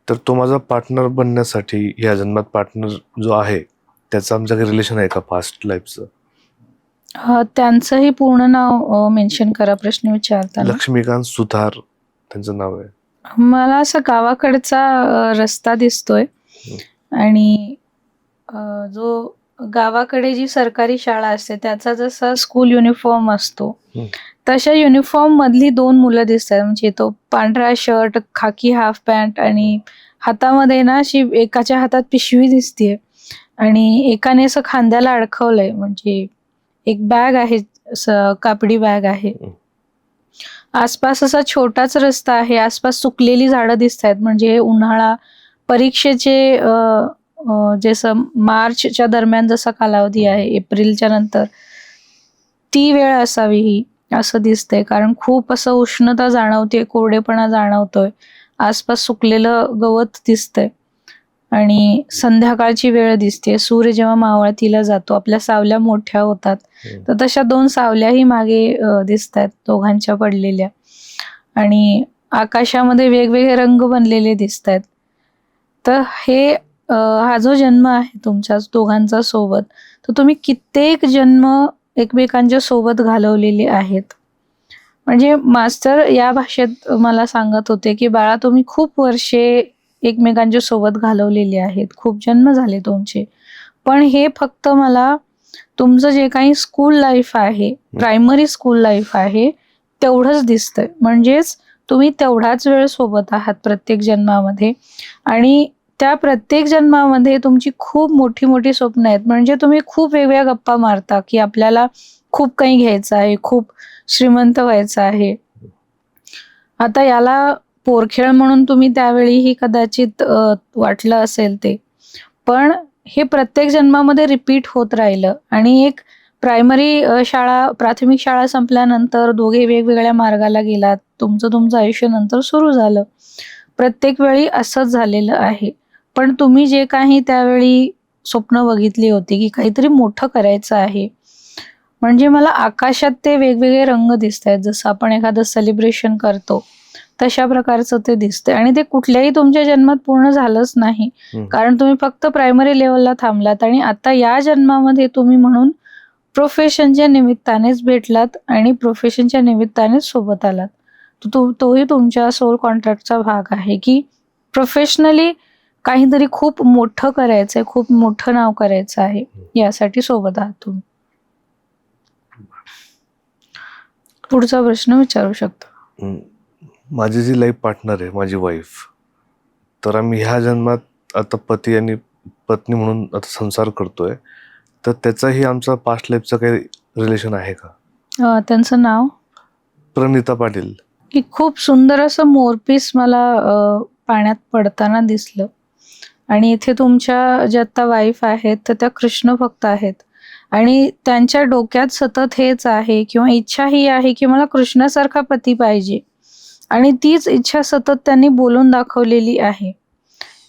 तर तो माझा पार्टनर बनण्यासाठी या जन्मात पार्टनर जो आहे त्याचं आमचं काही रिलेशन आहे का पास्ट लाईफचं? त्यांचंही पूर्ण नाव मेन्शन करा प्रश्न विचारताना. लक्ष्मीकांत सुतार त्यांचं नाव आहे. मला असं गावाकडचा रस्ता दिसतोय. आणि जो गावाकडे जी सरकारी शाळा असते त्याचा जसा स्कूल युनिफॉर्म असतो तशा युनिफॉर्म मधली 2 मुलं दिसतात. म्हणजे तो पांढरा शर्ट, खाकी हाफ पॅन्ट आणि हातामध्ये ना अशी एकाच्या हातात पिशवी दिसतीये आणि एकाने असं खांद्याला अडकवलंय. म्हणजे एक बॅग आहे, कापडी बॅग आहे. आसपास असा छोटाच रस्ता आहे. आसपास सुकलेली झाडं दिसत आहेत. म्हणजे उन्हाळा परीक्षेचे जसं मार्चच्या दरम्यान जसा कालावधी आहे, एप्रिलच्या नंतर ती वेळ असावी ही, असं दिसतंय. कारण खूप असं उष्णता जाणवते, कोरडेपणा जाणवतोय. आसपास सुकलेलं गवत दिसतंय आणि संध्याकाळची वेळ दिसते. सूर्य जेव्हा मावळतीला जातो, आपल्या सावल्या मोठ्या होतात, तर तशा 2 सावल्याही मागे दिसत आहेत दोघांच्या पडलेल्या. आणि आकाशामध्ये वेगवेगळे रंग बनलेले दिसत आहेत. तर हा जो जन्म आहे तुमच्या दोघांचा सोबत, तर तुम्ही कित्येक जन्म एकमेकांच्या सोबत घालवलेले आहेत. म्हणजे मास्टर या भाषेत मला सांगत होते की बाळा, तुम्ही खूप वर्षे एकमेकांच्या सोबत घालवलेले आहेत, खूप जन्म झाले तुमचे. पण हे फक्त मला तुमचं जे काही स्कूल लाईफ आहे, प्रायमरी स्कूल लाईफ आहे, तेवढंच दिसतंय. म्हणजेच तुम्ही तेवढाच वेळ सोबत आहात प्रत्येक जन्मामध्ये. आणि त्या प्रत्येक जन्मामध्ये तुमची खूप मोठी मोठी स्वप्न आहेत. म्हणजे तुम्ही खूप वेगवेगळ्या गप्पा मारता की आपल्याला खूप काही घ्यायचं आहे, खूप श्रीमंत व्हायचं आहे. आता याला पोरखेळ म्हणून तुम्ही त्यावेळीही कदाचित वाटलं असेल ते, पण हे प्रत्येक जन्मामध्ये रिपीट होत राहिलं. आणि एक प्राथमिक शाळा संपल्यानंतर दोघे वेगवेगळ्या मार्गाला गेलात. तुमचं आयुष्य नंतर सुरू झालं. प्रत्येक वेळी असंच झालेलं आहे. पण तुम्ही जे काही त्यावेळी स्वप्न बघितली होती की काहीतरी मोठं करायचं आहे, म्हणजे मला आकाशात ते वेगवेगळे रंग दिसत आहेत. जसं आपण एखादं सेलिब्रेशन करतो तशा प्रकारचं ते दिसतंय. आणि ते कुठल्याही तुमच्या जन्मात पूर्ण झालंच नाही, कारण तुम्ही फक्त प्रायमरी लेवलला थांबलात. आणि आता या जन्मामध्ये तुम्ही म्हणून प्रोफेशनच्या निमित्तानेच भेटलात आणि प्रोफेशनच्या निमित्तानेच सोबत आलात. तोही तुमच्या सोल कॉन्ट्रॅक्टचा भाग आहे की प्रोफेशनली काहीतरी खूप मोठं करायचंय, खूप मोठं नाव करायचं आहे, यासाठी सोबत आहात तुम्ही. पुढचा प्रश्न विचारू शकता. माझी जी लाईफ पार्टनर आहे, माझी वाईफ, तर आम्ही ह्या जन्मात आता पती आणि पत्नी म्हणून आता संसार करतोय. तर त्याचाही आमचा पास्ट लाईफचा काही रिलेशन आहे का? त्यांचं नाव प्रणिता पाटील. की खूप सुंदर असं मोरपीस मला पाण्यात पडताना दिसलं. आणि इथे तुमच्या ज्या आता वाईफ आहेत तर त्या कृष्ण भक्त आहेत. आणि त्यांच्या डोक्यात सतत हेच आहे किंवा इच्छा ही आहे की मला कृष्णासारखा पती पाहिजे. आणि तीच इच्छा सतत त्यांनी बोलून दाखवलेली आहे.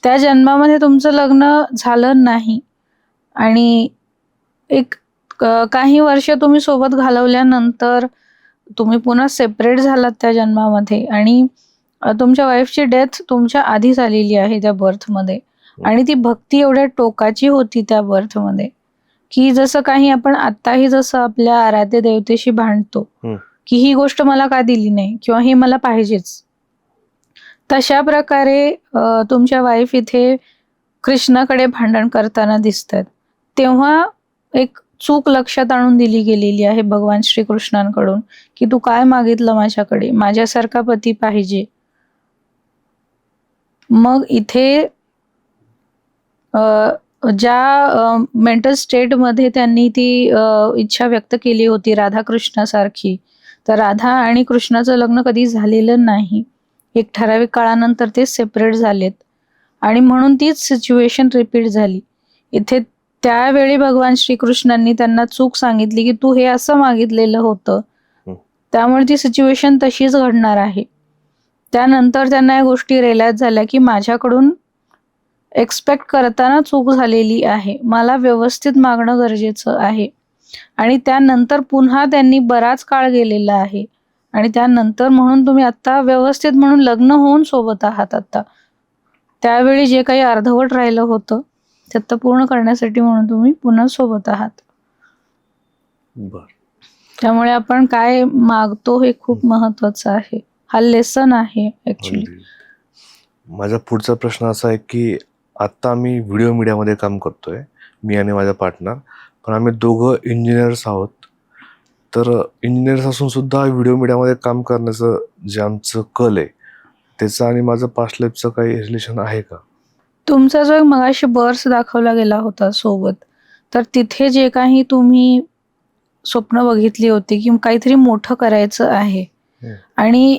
त्या जन्मामध्ये तुमचं लग्न झालं नाही आणि एक काही वर्ष तुम्ही सोबत घालवल्यानंतर तुम्ही पुन्हा सेपरेट झालात त्या जन्मामध्ये. आणि तुमच्या वाईफची डेथ तुमच्या आधी झालेली आहे त्या बर्थमध्ये. आणि ती भक्ती एवढ्या टोकाची होती त्या बर्थमध्ये की जसं काही आपण आत्ताही जसं आपल्या आराध्य देवतेशी भांडतो की ही गोष्ट मला का दिली नाही किंवा हे मला पाहिजेच, तशा प्रकारे तुमच्या वाईफ इथे कृष्णाकडे भांडण करताना दिसतात. तेव्हा एक चूक लक्षात आणून दिली गेलेली आहे भगवान श्रीकृष्णांकडून की तू काय मागितलं माझ्याकडे, माझ्यासारखा पती पाहिजे. मग इथे ज्या मेंटल स्टेटमध्ये त्यांनी ती इच्छा व्यक्त केली होती राधाकृष्णासारखी, तर राधा आणि कृष्णाचं लग्न कधी झालेलं नाही. एक ठराविक काळानंतर ते सेपरेट झालेत आणि म्हणून तीच सिच्युएशन रिपीट झाली. इथे त्यावेळी भगवान श्रीकृष्णांनी त्यांना चूक सांगितली की तू हे असं मागितलेलं होतं, त्यामुळे ती सिच्युएशन तशीच घडणार आहे. त्यानंतर त्यांना या गोष्टी रिअलाइज झाल्या की माझ्याकडून एक्सपेक्ट करताना चूक झालेली आहे, मला व्यवस्थित मागणं गरजेचं आहे. आणि त्यानंतर पुन्हा त्यांनी बराच काळ गेलेला आहे आणि त्यानंतर म्हणून तुम्ही आता व्यवस्थित म्हणून लग्न होऊन सोबत आहात. आता त्यावेळी जे काही अर्धवट राहिलं होतं ते आता पूर्ण करण्यासाठी म्हणून तुम्ही पुन्हा सोबत आहात. त्यामुळे आपण काय मागतो हे खूप महत्वाचं आहे. हा लेसन आहे ऍक्च्युली. माझा पुढचा प्रश्न असा आहे की आता आम्ही व्हिडिओ मीडियामध्ये काम करतोय, मी आणि माझा पार्टनर, पण आम्ही दोघं इंजिनियर्स आहोत. तर इंजिनियर्स असून सुद्धा व्हिडिओ मीडियामध्ये काम करण्याचं जे आमचं कल आहे त्याचं आणि माझं पास्ट लाईफचं काही रिलेशन आहे का? तुमचा जो मगाशी बर्स दाखवला गेला होता सोबत, तर तिथे जे काही तुम्ही स्वप्न बघितली होती की काहीतरी मोठं करायचं आहे आणि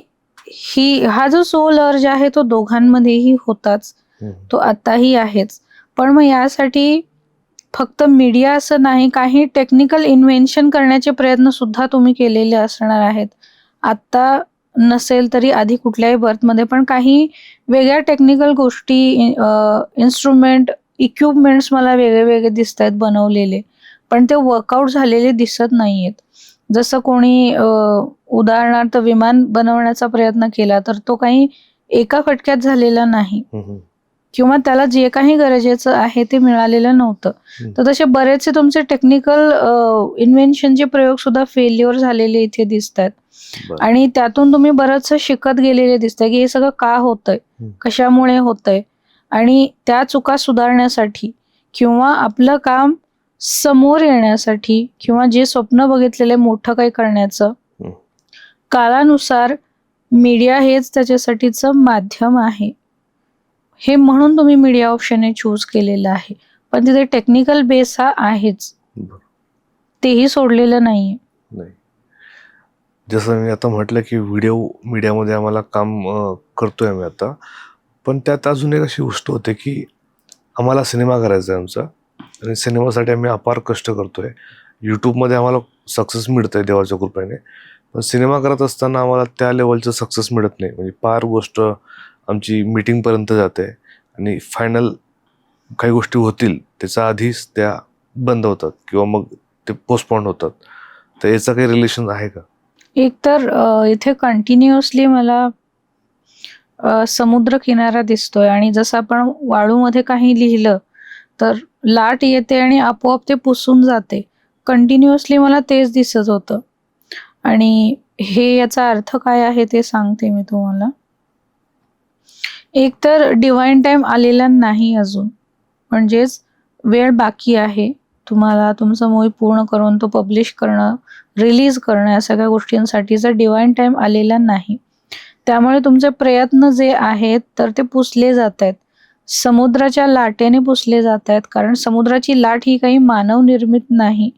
हा जो सोल अर्ज आहे तो दोघांमध्येही होताच, तो आताही आहेच. पण मग यासाठी फक्त मीडिया असं नाही, काही टेक्निकल इन्व्हेन्शन करण्याचे प्रयत्न सुद्धा तुम्ही केलेले असणार आहेत. आता नसेल तरी आधी कुठल्याही बर्थमध्ये पण काही वेगळ्या टेक्निकल गोष्टी, इन्स्ट्रुमेंट, इक्विपमेंट्स मला वेगळे वेगळे दिसत आहेत बनवलेले, पण ते वर्कआउट झालेले दिसत नाहीयेत. जसं कोणी उदाहरणार्थ विमान बनवण्याचा प्रयत्न केला तर तो काही एका फटक्यात झालेला नाही किंवा त्याला जे काही गरजेचं आहे ते मिळालेलं नव्हतं. तर तसे बरेचसे तुमचे टेक्निकल इन्व्हेन्शनचे प्रयोग सुद्धा फेल्युअर झालेले इथे दिसत आहेत आणि त्यातून तुम्ही बरंचसं शिकत गेलेले दिसतंय की हे सगळं का होतंय, कशामुळे होतंय आणि त्या चुका सुधारण्यासाठी किंवा आपलं काम समोर येण्यासाठी किंवा जे स्वप्न बघितलेले मोठं काही करण्याचं, काळानुसार मीडिया हेच त्याच्यासाठीचं माध्यम आहे. हे म्हणून तुम्ही मीडिया ऑप्शन हे चूज केलेलं आहे, पण तिथे टेक्निकल बेस हा आहेच, तेही सोडलेलं नाहीये. जसं मी आता म्हटलं की व्हिडिओ मीडियामध्ये आम्हाला काम करतोय आम्ही आता, पण त्यात अजून एक अशी गोष्ट होते की आम्हाला सिनेमा करायचा आहे आमचा आणि सिनेमासाठी आम्ही अपार कष्ट करतोय. यूट्यूबमध्ये आम्हाला सक्सेस मिळतंय देवाच्या कृपेने, पण सिनेमा करत असताना आम्हाला त्या लेवलचं सक्सेस मिळत नाही. म्हणजे पार गोष्ट आमची मीटिंगपर्यंत जाते आणि फायनल काही गोष्टी होतील त्याच्या आधीच त्या बंद होतात किंवा मग ते पोस्टपोन होतात. तर याचं काही रिलेशन आहे का? एक तर इथे कंटिन्युअसली मला समुद्र किनारा दिसतोय आणि जसं आपण वाळूमध्ये काही लिहिलं तर लाट येते आणि आपोआप ते पुसून जाते. कंटिन्युअसली मला तेच दिसत होतं आणि हे याचा अर्थ काय आहे ते सांगते मी तुम्हाला. एक तर डिवाइन टाइम आलेला नाही अजून, म्हणजेच वेळ बाकी आहे तुम्हाला तुमचं मूवी पूर्ण करून तो पब्लिश करणं, रिलीज करणं, या सगळ्या गोष्टींसाठीचा डिवाइन टाइम आलेला नाही. त्यामुळे तुमचे प्रयत्न जे आहेत तर ते पुसले जात आहेत, समुद्राच्या लाटेने पुसले जात आहेत. कारण समुद्राची लाट ही काही मानव निर्मित नाही.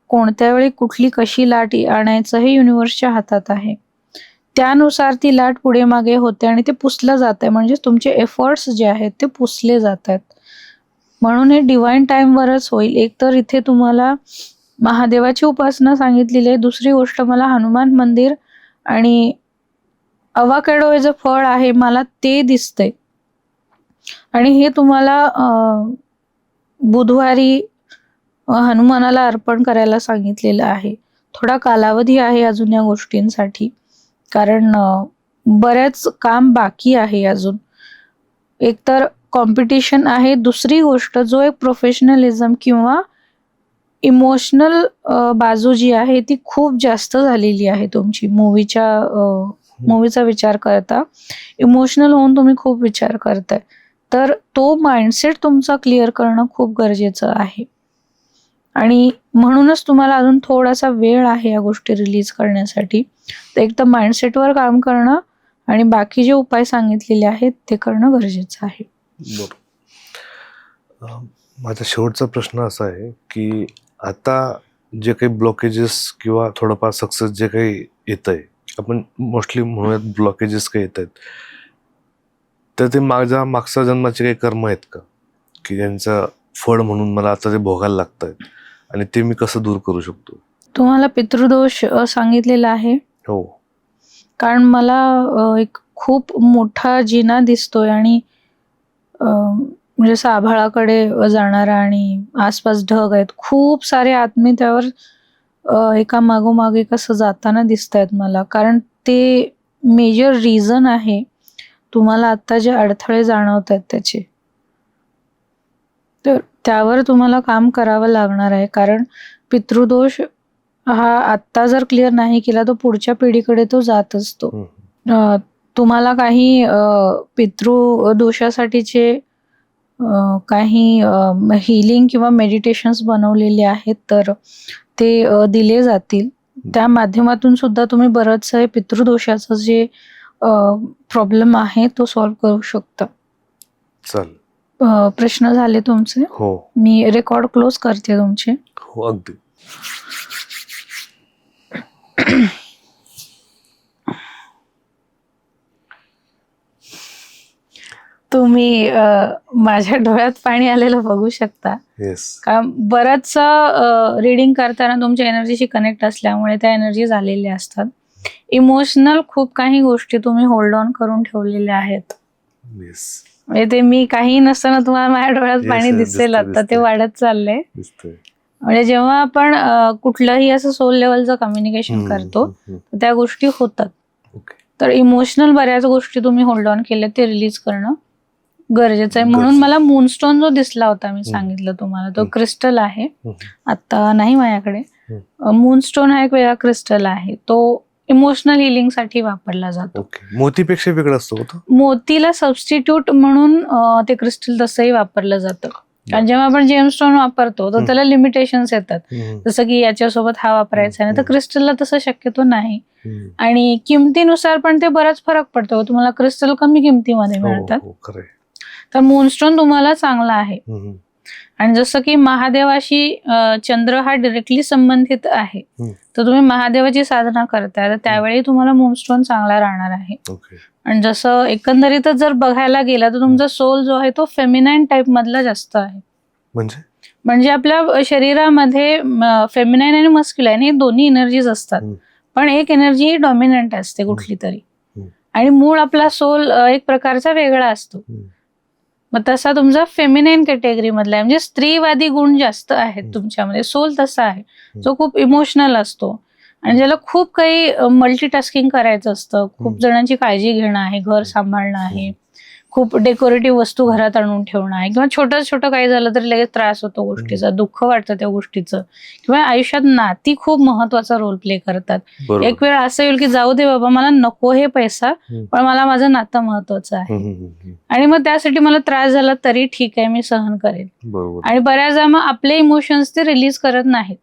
कोणत्या वेळी कुठली कशी लाट आणायचं हे युनिव्हर्सच्या हातात आहे. त्यानुसार ती लाट पुढे मागे होते आणि ते पुसलं जात आहे, म्हणजे तुमचे एफर्ट्स जे आहेत ते पुसले जात आहेत. म्हणून हे डिवाइन टाइमवरच होईल. एक तर इथे तुम्हाला महादेवाची उपासना सांगितलेली आहे, दुसरी गोष्ट मला हनुमान मंदिर आणि अवाकॅडो हे जे फळ आहे मला ते दिसतंय आणि हे तुम्हाला बुधवारी हनुमानाला अर्पण करायला सांगितलेलं आहे. थोडा कालावधी आहे अजून या गोष्टींसाठी, कारण बऱ्याच काम बाकी आहे अजून. एक तर कॉम्पिटिशन आहे, दुसरी गोष्ट जो एक प्रोफेशनलिझम किंवा इमोशनल बाजू जी आहे ती खूप जास्त झालेली आहे तुमची. मूवीचा विचार करता इमोशनल होऊन तुम्ही खूप विचार करताय, तर तो माइंडसेट तुमचा क्लिअर करणं खूप गरजेचं आहे आणि म्हणूनच तुम्हाला अजून थोडासा वेळ आहे या गोष्टी रिलीज करण्यासाठी. तर एक तर माइंडसेटवर काम करणं आणि बाकी जे उपाय सांगितलेले आहेत ते करणं गरजेचं आहे. बरोबर. माझा शेवटचा प्रश्न असा आहे की आता जे काही ब्लॉकेजेस किंवा थोडंफार सक्सेस जे काही येत आहे, आपण मोस्टली म्हणूयात ब्लॉकेजेस काही येत आहेत, तर ते मागच्या जन्माचे काही कर्म आहेत का, की त्यांचं फळ म्हणून मला आता ते भोगायला लागत आहेत आणि ते मी कसं दूर करू शकतो? तुम्हाला पितृदोष सांगितलेला आहे. हो. कारण मला एक खूप मोठा जिना दिसतोय आणि म्हणजे असं आभाळाकडे जाणारा आणि आसपास ढग आहेत, खूप सारे आत्मे त्यावर एका मागोमाग एक असं जाताना दिसत आहेत मला. कारण ते मेजर रिझन आहे तुम्हाला आता जे अडथळे जाणवत आहेत त्याचे. तर त्यावर तुम्हाला काम करावं लागणार आहे. कारण पितृदोष हा आत्ता जर क्लिअर नाही केला तर पुढच्या पिढीकडे तो जात असतो. तुम्हाला काही पितृदोषासाठीचे काही हिलिंग किंवा मेडिटेशन्स बनवलेले आहेत, तर ते दिले जातील. त्या माध्यमातून सुद्धा तुम्ही बरंचसं पितृदोषाचं जे प्रॉब्लेम आहे तो सॉल्व्ह करू शकता. चालेल. प्रश्न झाले तुमचे? हो. मी रेकॉर्ड क्लोज करते तुमचे. हो, अगदी. तुम्ही माझ्या डोळ्यात पाणी आलेलं बघू शकता. कारण बरंच रीडिंग करताना तुमच्या एनर्जीशी कनेक्ट असल्यामुळे त्या एनर्जी झालेल्या असतात. इमोशनल खूप काही गोष्टी तुम्ही होल्ड ऑन करून ठेवलेल्या आहेत. म्हणजे ते मी काही नसताना तुम्हाला माझ्या डोळ्यात पाणी दिसेल आता, ते वाढत चाललंय. म्हणजे जेव्हा आपण कुठलंही असं सोल लेवलचं कम्युनिकेशन करतो त्या गोष्टी होतात. तर इमोशनल बऱ्याच गोष्टी तुम्ही होल्ड ऑन केल्या ते रिलीज करणं गरजेचं आहे. म्हणून मला मूनस्टोन जो दिसला होता, मी सांगितलं तुम्हाला, तो क्रिस्टल आहे. आता नाही माझ्याकडे. मूनस्टोन हा एक वेगळा क्रिस्टल आहे, तो इमोशनल हिलिंग साठी वापरला जातो. मोतीपेक्षा वेगळं असतो. मोतीला सबस्टिट्यूट म्हणून ते क्रिस्टल तसंही वापरलं जातं. कारण जेव्हा आपण जेमस्टोन वापरतो तर त्याला लिमिटेशन्स येतात, जसं की याच्यासोबत हा वापरायचा नाही, तर क्रिस्टलला तसं शक्यतो नाही. आणि किमतीनुसार पण ते बराच फरक पडतो. तुम्हाला क्रिस्टल कमी किमतीमध्ये मिळतात, तर मूनस्टोन तुम्हाला चांगला आहे. आणि जसं की महादेवाशी चंद्र हा डायरेक्टली संबंधित आहे, तर तुम्ही महादेवाची साधना करताय तर त्यावेळी तुम्हाला मूनस्टोन चांगला राहणार आहे. आणि जसं एकंदरीतच जर बघायला गेला तर तुमचा सोल जो आहे तो फेमिनाईन टाइप मधला जास्त आहे. म्हणजे आपल्या शरीरामध्ये फेमिनाईन आणि मस्क्युलाईन हे दोन्ही एनर्जीज असतात, पण एक एनर्जी ही डॉमिनंट असते कुठली तरी, आणि मूळ आपला सोल एक प्रकारचा वेगळा असतो. मग तसा तुमचा फेमिनाईन कॅटेगरी मधला आहे, म्हणजे स्त्रीवादी गुण जास्त आहेत तुमच्यामध्ये. सोल तसा आहे जो खूप इमोशनल असतो आणि ज्याला खूप काही मल्टीटास्किंग करायचं असतं. खूप जणांची काळजी घेणं आहे, घर सांभाळणं आहे, खूप डेकोरेटिव्ह वस्तू घरात आणून ठेवणं आहे, किंवा छोटं छोटं काही झालं तरी लगेच त्रास होतो गोष्टीचा, दुःख वाटतं त्या गोष्टीचं, किंवा आयुष्यात नाती खूप महत्वाचा रोल प्ले करतात. एक वेळ असं येईल की जाऊ दे बाबा, मला नको हे पैसा, पण मला माझं नातं महत्वाचं आहे, आणि मग त्यासाठी मला त्रास झाला तरी ठीक आहे, मी सहन करेन. आणि बऱ्याचदा मग आपले इमोशन्स ते रिलीज करत नाहीत,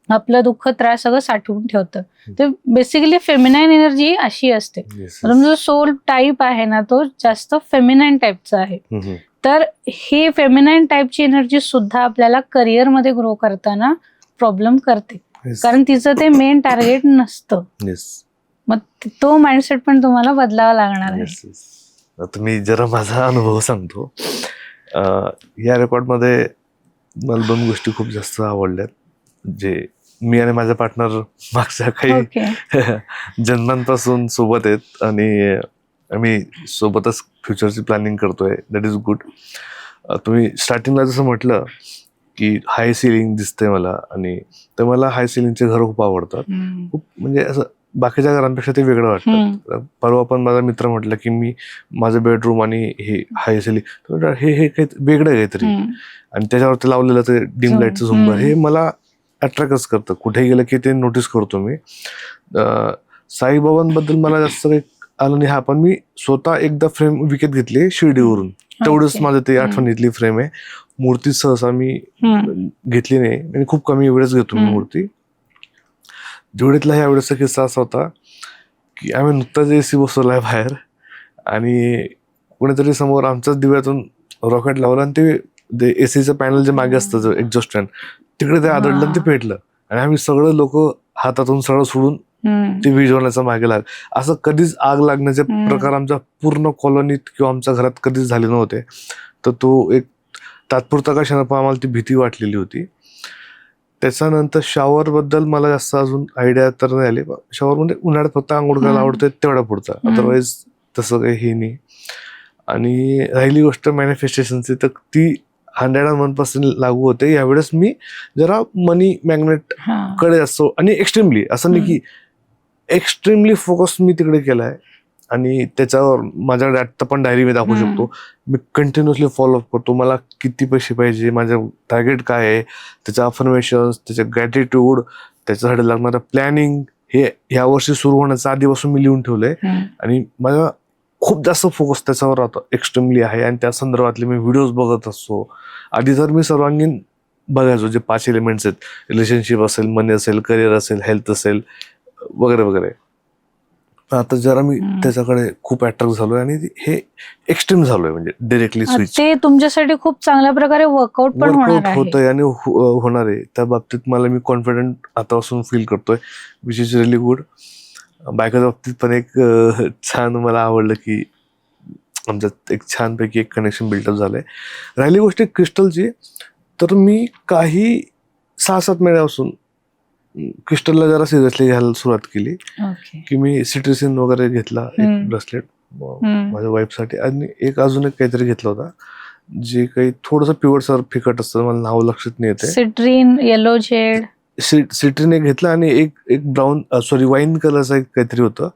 आपलं दुःख त्रास सगळं साठवून ठेवतं. तर बेसिकली फेमिनाईन एनर्जी अशी असते. तुमचा सोल टाईप आहे ना तो जास्त फेमिनाईन टाईपचा आहे. तर ही फेमिनाईन टाईपची एनर्जी सुद्धा आपल्याला करिअर मध्ये ग्रो करताना प्रॉब्लेम करते, कारण तिचं ते मेन टार्गेट नसतं. मग तो माइंडसेट पण तुम्हाला बदलावा लागणार आहे. आता मी जरा माझा अनुभव सांगतो. या रेकॉर्ड मध्ये मला 2 गोष्टी खूप जास्त आवडल्यात, जे मी आणि माझा पार्टनर मागच्या काही जन्मांपासून सोबत आहेत आणि आम्ही सोबतच फ्युचरची प्लॅनिंग करतोय. That is good. तुम्ही स्टार्टिंगला जसं म्हटलं की हाय सिलिंग दिसतंय मला, आणि तर मला हाय सिलिंगचे घर खूप आवडतात. खूप म्हणजे असं बाकीच्या घरांपेक्षा ते वेगळं वाटतं. परवा पण माझा मित्र म्हटलं की मी माझं बेडरूम आणि हे हाय सिलिंग हे काही वेगळं आहे काहीतरी, आणि त्याच्यावरती लावलेलं ते डिम लाईटचं झुंबर हे मला अट्रॅक्टच करतं. कुठे गेलं की ते नोटीस करतो मी. साईबाबांबद्दल मला जास्त काही आलं नाही. हा, पण मी स्वतः एकदा फ्रेम विकत घेतली शिर्डीवरून, तेवढंच माझं ते आठवणीतली फ्रेम आहे. मूर्ती सहसा मी घेतली नाही, आणि खूप कमी वेळेस घेतो मी मूर्ती. दिवाळीतला ह्या वेळेचा किस्सा असा होता की आम्ही नुकताच AC बसवलाय बाहेर आणि कोणीतरी समोर आमच्याच दिव्यातून रॉकेट लावलं आणि ते ACचं पॅनल जे मागे असतं एक्झॉस्ट फॅन तिकडे ते आदळलं आणि ते पेटलं आणि आम्ही सगळं लोक हातातून सगळं सोडून ते विझवण्याचा मागे लाग. असं कधीच आग लागण्याचे प्रकार आमच्या पूर्ण कॉलनीत किंवा आमच्या घरात कधीच झाले नव्हते. तर तो एक तात्पुरता का क्षण आम्हाला ती भीती वाटलेली होती. त्याच्यानंतर शॉवर बद्दल मला जास्त अजून आयडिया तर नाही आली. शॉवर म्हणजे उन्हाळ्यात फक्त आंघोळ करायला आवडतंय तेवढा पुरता, अदरवाईज तसं काही हे नाही. आणि राहिली गोष्ट मॅनिफेस्टेशनची तर ती 101% लागू होते. यावेळेस मी जरा मनी मॅग्नेट कडे असतो आणि एक्स्ट्रीमली असं नाही की एक्स्ट्रीमली फोकस मी तिकडे केलाय आणि त्याच्यावर माझ्याकडे आता पण डायरी मी दाखवू शकतो. मी कंटिन्युअसली फॉलोअप करतो. मला किती पैसे पाहिजे, माझं टार्गेट काय आहे, त्याचं अफर्मेशन, त्याचं ग्रॅटिट्यूड, त्याच्यासाठी लागणारं प्लॅनिंग हे ह्या वर्षी सुरू होण्याच्या आधीपासून मी लिहून ठेवलंय आणि माझा खूप जास्त फोकस त्याच्यावर आता एक्स्ट्रीमली आहे आणि त्या संदर्भातले मी व्हिडिओज बघत असतो. आधी तर मी सर्वांगीण बघायचो जे 5 एलिमेंट्स आहेत, रिलेशनशिप असेल, मनी असेल, करिअर असेल, हेल्थ असेल वगैरे वगैरे. आता जरा मी त्याच्याकडे खूप अट्रॅक्ट झालोय आणि हे एक्स्ट्रीम झालोय म्हणजे डिरेक्टली स्विच. ते तुमच्यासाठी खूप चांगल्या प्रकारे वर्कआउट पण होतंय आणि होणार आहे. त्या बाबतीत मला मी कॉन्फिडंट आतापासून फील करतोय, विच इज रिअली गुड. बायकोच्या बाबतीत पण एक छान मला आवडलं की आमच्यात एक छानपैकी एक कनेक्शन बिल्डअप झालंय. राहिली गोष्ट क्रिस्टलची, तर मी काही 6-7 महिन्यापासून क्रिस्टलला जरा सिरियसली घ्यायला सुरुवात केली की मी सिट्रिसिन वगैरे घेतला एक ब्रेसलेट माझ्या वाईफसाठी आणि एक अजून एक काहीतरी घेतला होता जे काही थोडंसं पिवळसर फिकट असतं, मला नाव लक्षात नाही येते. सिट्रीन, येलो शेड, सिट्रीन एक घेतला आणि एक ब्राऊन वाईन कलरचं एक काहीतरी होतं.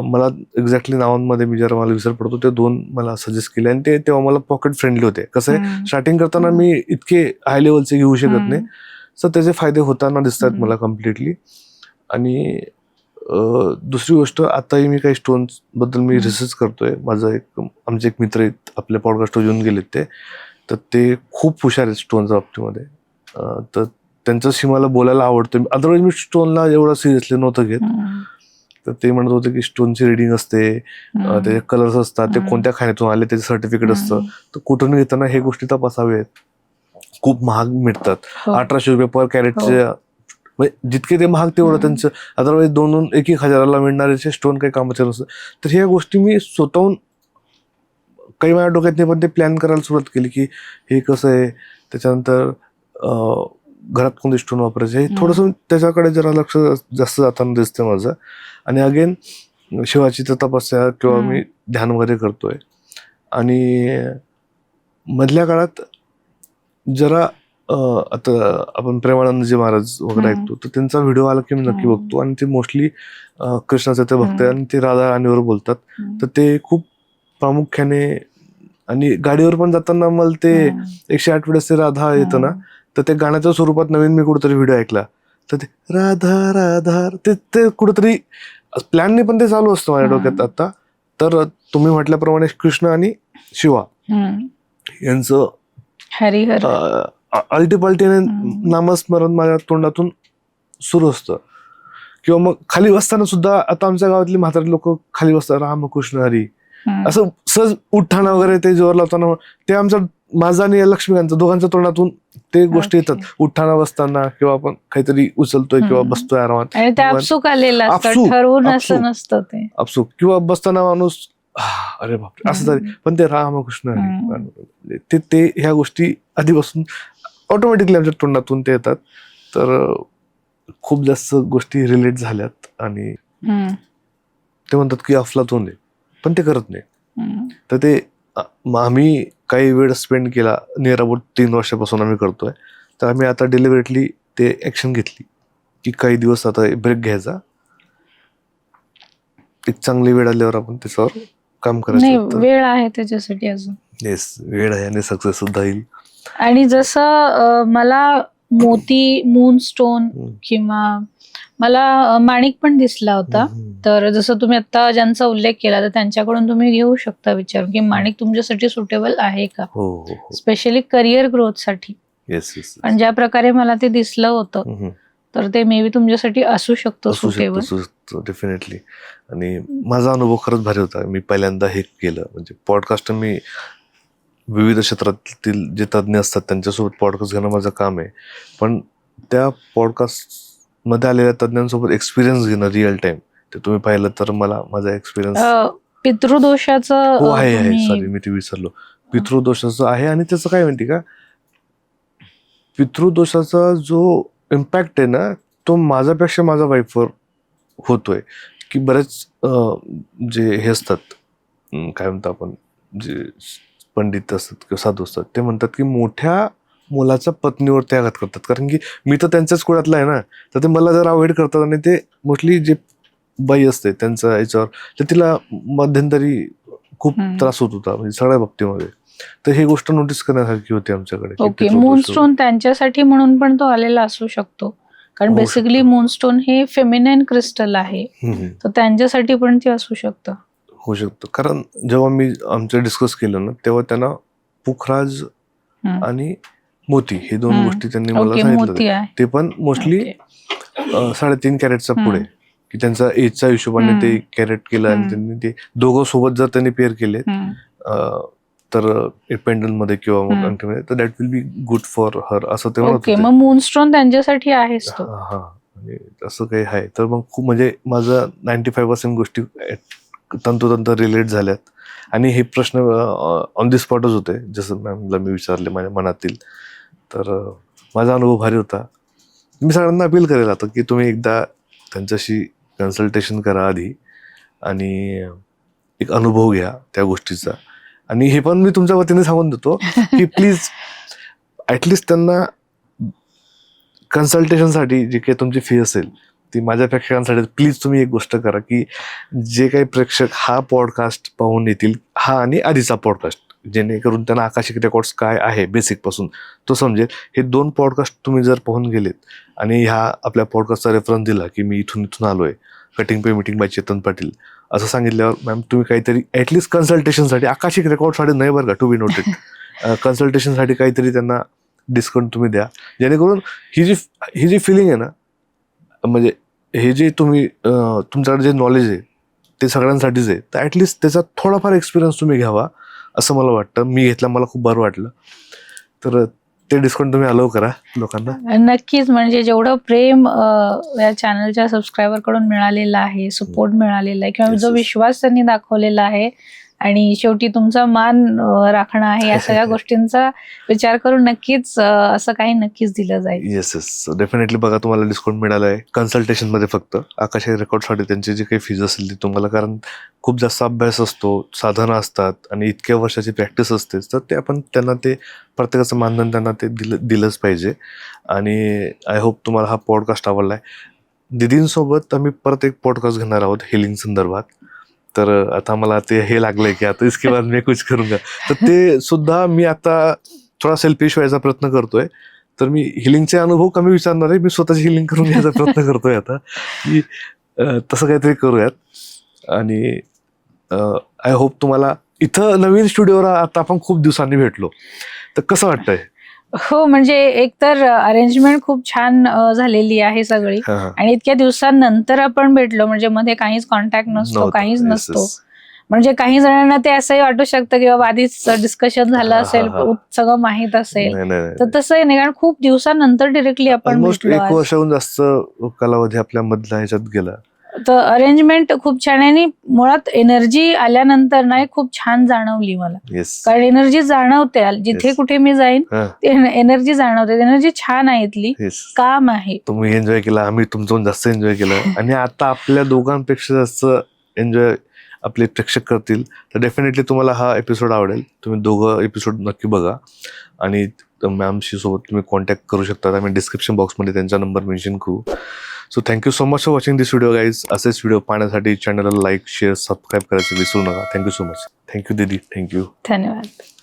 मला एक्झॅक्टली नावांमध्ये मी जरा मला विसर पडतो. ते 2 मला सजेस्ट केले आणि ते तेव्हा मला पॉकेट फ्रेंडली होते. कसं आहे, स्टार्टिंग करताना मी इतके हाय लेवलचे घेऊ शकत नाही, सो त्याचे फायदे होताना दिसतात मला कम्प्लिटली. आणि दुसरी गोष्ट, आताही मी काही स्टोन्स बद्दल मी रिसर्च करतोय. आमचे एक मित्र आहेत, आपल्या पॉडकास्टवर येऊन गेलेत ते, तर ते खूप हुशार आहेत स्टोनच्या बाबतीमध्ये. तर त्यांच्याशी मला बोलायला आवडतं. अदरवाईज मी स्टोनला एवढं सिरियसली नव्हतं घेत. तर ते म्हणत होते की स्टोनची रिडिंग असते, त्याचे कलर्स असतात, ते कोणत्या खाण्यातून आले त्याचे सर्टिफिकेट असतं, तर कुठून घेताना हे गोष्टी तपासाव्यात. खूप महाग मिळतात, 1800 रुपये पर कॅरेटचे. जितके ते महाग तेवढं त्यांचं. अदरवाईज 2-1 हजाराला मिळणारे स्टोन काही कामाचे नसतं. तर ह्या गोष्टी मी स्वतःहून काही माझ्या डोक्यात नाही, पण ते प्लॅन करायला सुरुवात केली की हे कसं आहे, त्याच्यानंतर घरात कोणते स्टोन वापरायचे, हे थोडंसं त्याच्याकडे जरा लक्ष जास्त जाताना दिसतं माझं. आणि अगेन शिवाची तपस्या किंवा मी ध्यान वगैरे करतोय. आणि मधल्या काळात जरा आता आपण प्रेमानंदजी महाराज वगैरे ऐकतो, तर त्यांचा व्हिडिओ आला की मी नक्की बघतो. आणि ते मोस्टली कृष्णाचं ते बघतात आणि ते राधा राणीवर बोलतात. तर ते खूप प्रामुख्याने, आणि गाडीवर पण जाताना मला ते 108 वेळेस ते राधा येतं ना, तर ते गाण्याच्या स्वरूपात नवीन मी कुठेतरी व्हिडिओ ऐकला, तर ते राधा राधा ते कुठेतरी प्लॅनने पण ते चालू असतं माझ्या डोक्यात आता. तर तुम्ही म्हटल्याप्रमाणे कृष्ण आणि शिवा यांचं अल्टीपल्टीने नामस्मरण माझ्या तोंडातून सुरू असतं. किंवा मग खाली बसताना सुद्धा, आता आमच्या गावातली म्हातारी लोक खाली बसतात रामकृष्ण हरी असं सहज उठताना वगैरे ते जोर लावताना, ते आमच्या माझा आणि लक्ष्मीकांचं दोघांच्या तोंडातून ते गोष्टी येतात. उठताना बसताना किंवा आपण काहीतरी उचलतोय किंवा बसतोय आरामात, आपसूक किंवा बसताना माणूस अरे बापरे असं झालं, पण ते रामकृष्ण हरी ते ह्या गोष्टी आधीपासून ऑटोमॅटिकली आमच्या तोंडातून ते येतात. तर खूप जास्त गोष्टी रिलेट झाल्यात. आणि ते म्हणतात की अफलातून आहे, पण ते करत नाही. तर ते आम्ही काही वेळ स्पेंड केला, नियर अबाउट 3 वर्षापासून आम्ही करतोय. तर आम्ही आता डिलिव्हरेटली ते ऍक्शन घेतली की काही दिवस आता ब्रेक घ्यायचा, एक चांगली वेळ आल्यावर आपण त्याच्यावर काम करायचं. वेळ आहे त्याच्यासाठी अजून. येस, वेळ आहे आणि सक्सेस सुद्धा येईल. आणि जसं मला मोती, मून स्टोन किंवा मला माणिक पण दिसला होता. तर जसं तुम्ही आता ज्यांचा उल्लेख केला, तर त्यांच्याकडून तुम्ही घेऊ शकता विचार की माणिक तुमच्यासाठी सुटेबल आहे का, स्पेशली करिअर ग्रोथ साठी. येस. पण ज्या प्रकारे मला ते दिसलं होतं, तर ते मे बी तुमच्यासाठी असू शकतं असू सुटेबल. शकतो डेफिनेटली. आणि माझा अनुभव खरंच भारी होता. मी पहिल्यांदा हे केलं, म्हणजे पॉडकास्ट मी विविध क्षेत्रातील जे तज्ज्ञ असतात त्यांच्यासोबत पॉडकास्ट घेणं माझं काम आहे, पण त्या पॉडकास्टमध्ये आलेल्या तज्ज्ञांसोबत एक्सपिरियन्स घेणं रिअल टाइम, ते तुम्ही पाहिलं तर मला माझा एक्सपिरियन्स पितृदोषाचं हो आहे तुम्ही- सॉरी मी ते विसरलो. पितृदोषाचं आहे. आणि त्याचं काय माहिती का, पितृदोषाचा जो इम्पॅक्ट आहे ना, तो माझ्यापेक्षा माझ्या वाईफवर होतोय. की बरेच जे हे असतात, काय म्हणतो आपण, जे पंडित असतात किंवा साधू असतात, ते म्हणतात की मोठ्या मुलाच्या पत्नीवर ते आघात करतात. कारण की मी तर त्यांच्याच कुळातला आहे ना, तर ते मला जर अवॉइड करतात. आणि ते मोस्टली जे बाई असते त्यांचा याच्यावर, तर तिला मध्यंतरी खूप त्रास होत होता, म्हणजे सगळ्या बाबतीमध्ये. तर ही गोष्ट नोटीस करण्यासारखी होती आमच्याकडे. ओके, मूनस्टोन त्यांच्यासाठी म्हणून पण तो आलेला असू शकतो, कारण होऊ बेसिकली शकतो. मूनस्टोन हे फेमिनाईन क्रिस्टल आहे, तर त्यांच्यासाठी पण ते असू शकतं. होऊ शकतं. कारण जेव्हा मी आमचं डिस्कस केलं ना, तेव्हा त्यांना पुखराज आणि मोती हे दोन गोष्टी त्यांनी मला ओके, सांगितलं मोती आहे. ते पण मोस्टली ओके. 3.5 कॅरेटचा पुढे, की त्यांचा एजच्या हिशोबाने ते कॅरेट केलं. आणि त्यांनी ते दोघं सोबत जर त्यांनी पेअर केले तर पेंडल मध्ये किंवा मग अंगठीमध्ये, तर that will be good for her, असं ते म्हणत ओके, होते. मग मूनस्टोन त्यांच्यासाठी आहेच तो. हा, म्हणजे असं काही आहे. तर मग खूप, म्हणजे माझं 95% गोष्टी तंतोतंत रिलेट झाल्यात. आणि हे प्रश्न ऑन दी स्पॉटच होते, जसं मॅमला मी विचारले माझ्या मनातील. तर माझा अनुभव भारी होता. मी सगळ्यांना अपील करेल आता की तुम्ही एकदा त्यांच्याशी कन्सल्टेशन करा आधी, आणि एक अनुभव घ्या त्या गोष्टीचा. आणि हे पण मी तुमच्या वतीने सांगून देतो की प्लीज ॲटलिस्ट त्यांना कन्सल्टेशनसाठी जी काही तुमची फी असेल ती माझ्या प्रेक्षकांसाठी प्लीज तुम्ही एक गोष्ट करा, की जे काही प्रेक्षक हा पॉडकास्ट पाहून येतील, हा आणि आधीचा पॉडकास्ट, जेणेकरून त्यांना आकाशिक रेकॉर्ड्स काय आहे बेसिकपासून तो समजेल. हे 2 पॉडकास्ट तुम्ही जर पाहून गेलेत आणि ह्या आपल्या पॉडकास्टचा रेफरन्स दिला की मी इथून आलोय, cutting pay meeting by Chetan Patil, असं सांगितल्यावर मॅम तुम्ही काहीतरी ॲटलिस्ट कन्सल्टेशनसाठी, आकाशिक रेकॉर्डसाठी नाही बरं का, टू बी नोटेड, कन्सल्टेशनसाठी काहीतरी त्यांना डिस्काउंट तुम्ही द्या. जेणेकरून ही जी फिलिंग आहे ना, म्हणजे हे जे तुम्ही तुमच्याकडे जे नॉलेज आहे ते सगळ्यांसाठीच आहे, तर ॲटलिस्ट त्याचा थोडाफार एक्सपिरियन्स तुम्ही घ्यावा असं मला वाटतं. मी घेतला, मला खूप बरं वाटलं. तर ते डिस्काउंट तुम्ही अलाव करा लोकांना. नक्कीच, म्हणजे जेवढं प्रेम या चॅनलच्या सबस्क्रायबर कडून मिळालेलं आहे, सपोर्ट मिळालेला आहे, किंवा जो विश्वास त्यांनी दाखवलेला आहे, आणि शेवटी तुमचा मान राखणं आहे, या सगळ्या गोष्टींचा विचार करून नक्कीच असं काही नक्कीच दिलं जाईल. Yes definitely. बघा, तुम्हाला डिस्काउंट मिळाला आहे कन्सल्टेशन मध्ये. फक्त आकाशिक रेकॉर्डसाठी त्यांची जी काही फीज असेल ती तुम्हाला, कारण खूप जास्त अभ्यास असतो, साधनं असतात आणि इतक्या वर्षाची प्रॅक्टिस असते, तर ते आपण त्यांना ते प्रत्येकाचं मानधन त्यांना ते दिलंच पाहिजे. आणि आय होप तुम्हाला हा पॉडकास्ट आवडलाय. दीदींसोबत आम्ही परत एक पॉडकास्ट घेणार आहोत हिलिंग संदर्भात. तर आता मला ते हे लागलंय की आता इसके बाद मी कुछ करूंगा, तर ते सुद्धा मी आता थोडा सेल्फिश व्हायचा प्रयत्न करतोय. तर मी हिलिंगचे अनुभव कमी विचारणार आहे, मी स्वतःची हिलिंग करून घ्यायचा प्रयत्न करतोय आता, की तसं काहीतरी करूयात. आणि आय होप तुम्हाला इथं नवीन स्टुडिओवर आता आपण खूप दिवसांनी भेटलो, तर कसं वाटतंय? हो, म्हणजे एकतर अरेंजमेंट खूप छान झालेली आहे सगळी, आणि इतक्या दिवसांनंतर आपण भेटलो, म्हणजे मध्ये काहीच कॉन्टॅक्ट नसतो, काहीच नसतो. म्हणजे काही जणांना ते असंही वाटू शकतं की बाबा आधीच डिस्कशन झालं असेल, सगळं माहित असेल, तर तसंही नाही, कारण खूप दिवसांनंतर डिरेक्टली आपण भेटलो. 1 वर्षाहून जास्त कालावधी आपल्या मधल्या ह्याच्यात गेला. तर अरेंजमेंट खूप छान आहे, आणि मुळात एनर्जी आल्यानंतर ना खूप छान जाणवली मला. कारण एनर्जी जाणवते जिथे कुठे मी जाईन, एनर्जी जाणवते, एनर्जी छान आहे इथली, काम आहे. तुम्ही एन्जॉय केला, आम्ही तुमच्याहून जास्त एन्जॉय केलं, आणि आता आपल्या दोघांपेक्षा जास्त एन्जॉय आपले प्रेक्षक करतील. तर डेफिनेटली तुम्हाला हा एपिसोड आवडेल. तुम्ही दोघं एपिसोड नक्की बघा, आणि मॅमशी सोबत तुम्ही कॉन्टॅक्ट करू शकता. आम्ही डिस्क्रिप्शन बॉक्समध्ये त्यांचा नंबर मेन्शन करू. So thank you so much for watching this video guys. असेच व्हिडिओ पाहण्यासाठी चॅनलला लाईक, शेअर, सबस्क्राईब करायचं विसरू नका. Thank you so much. थँक्यू दीदी. थँक्यू. धन्यवाद.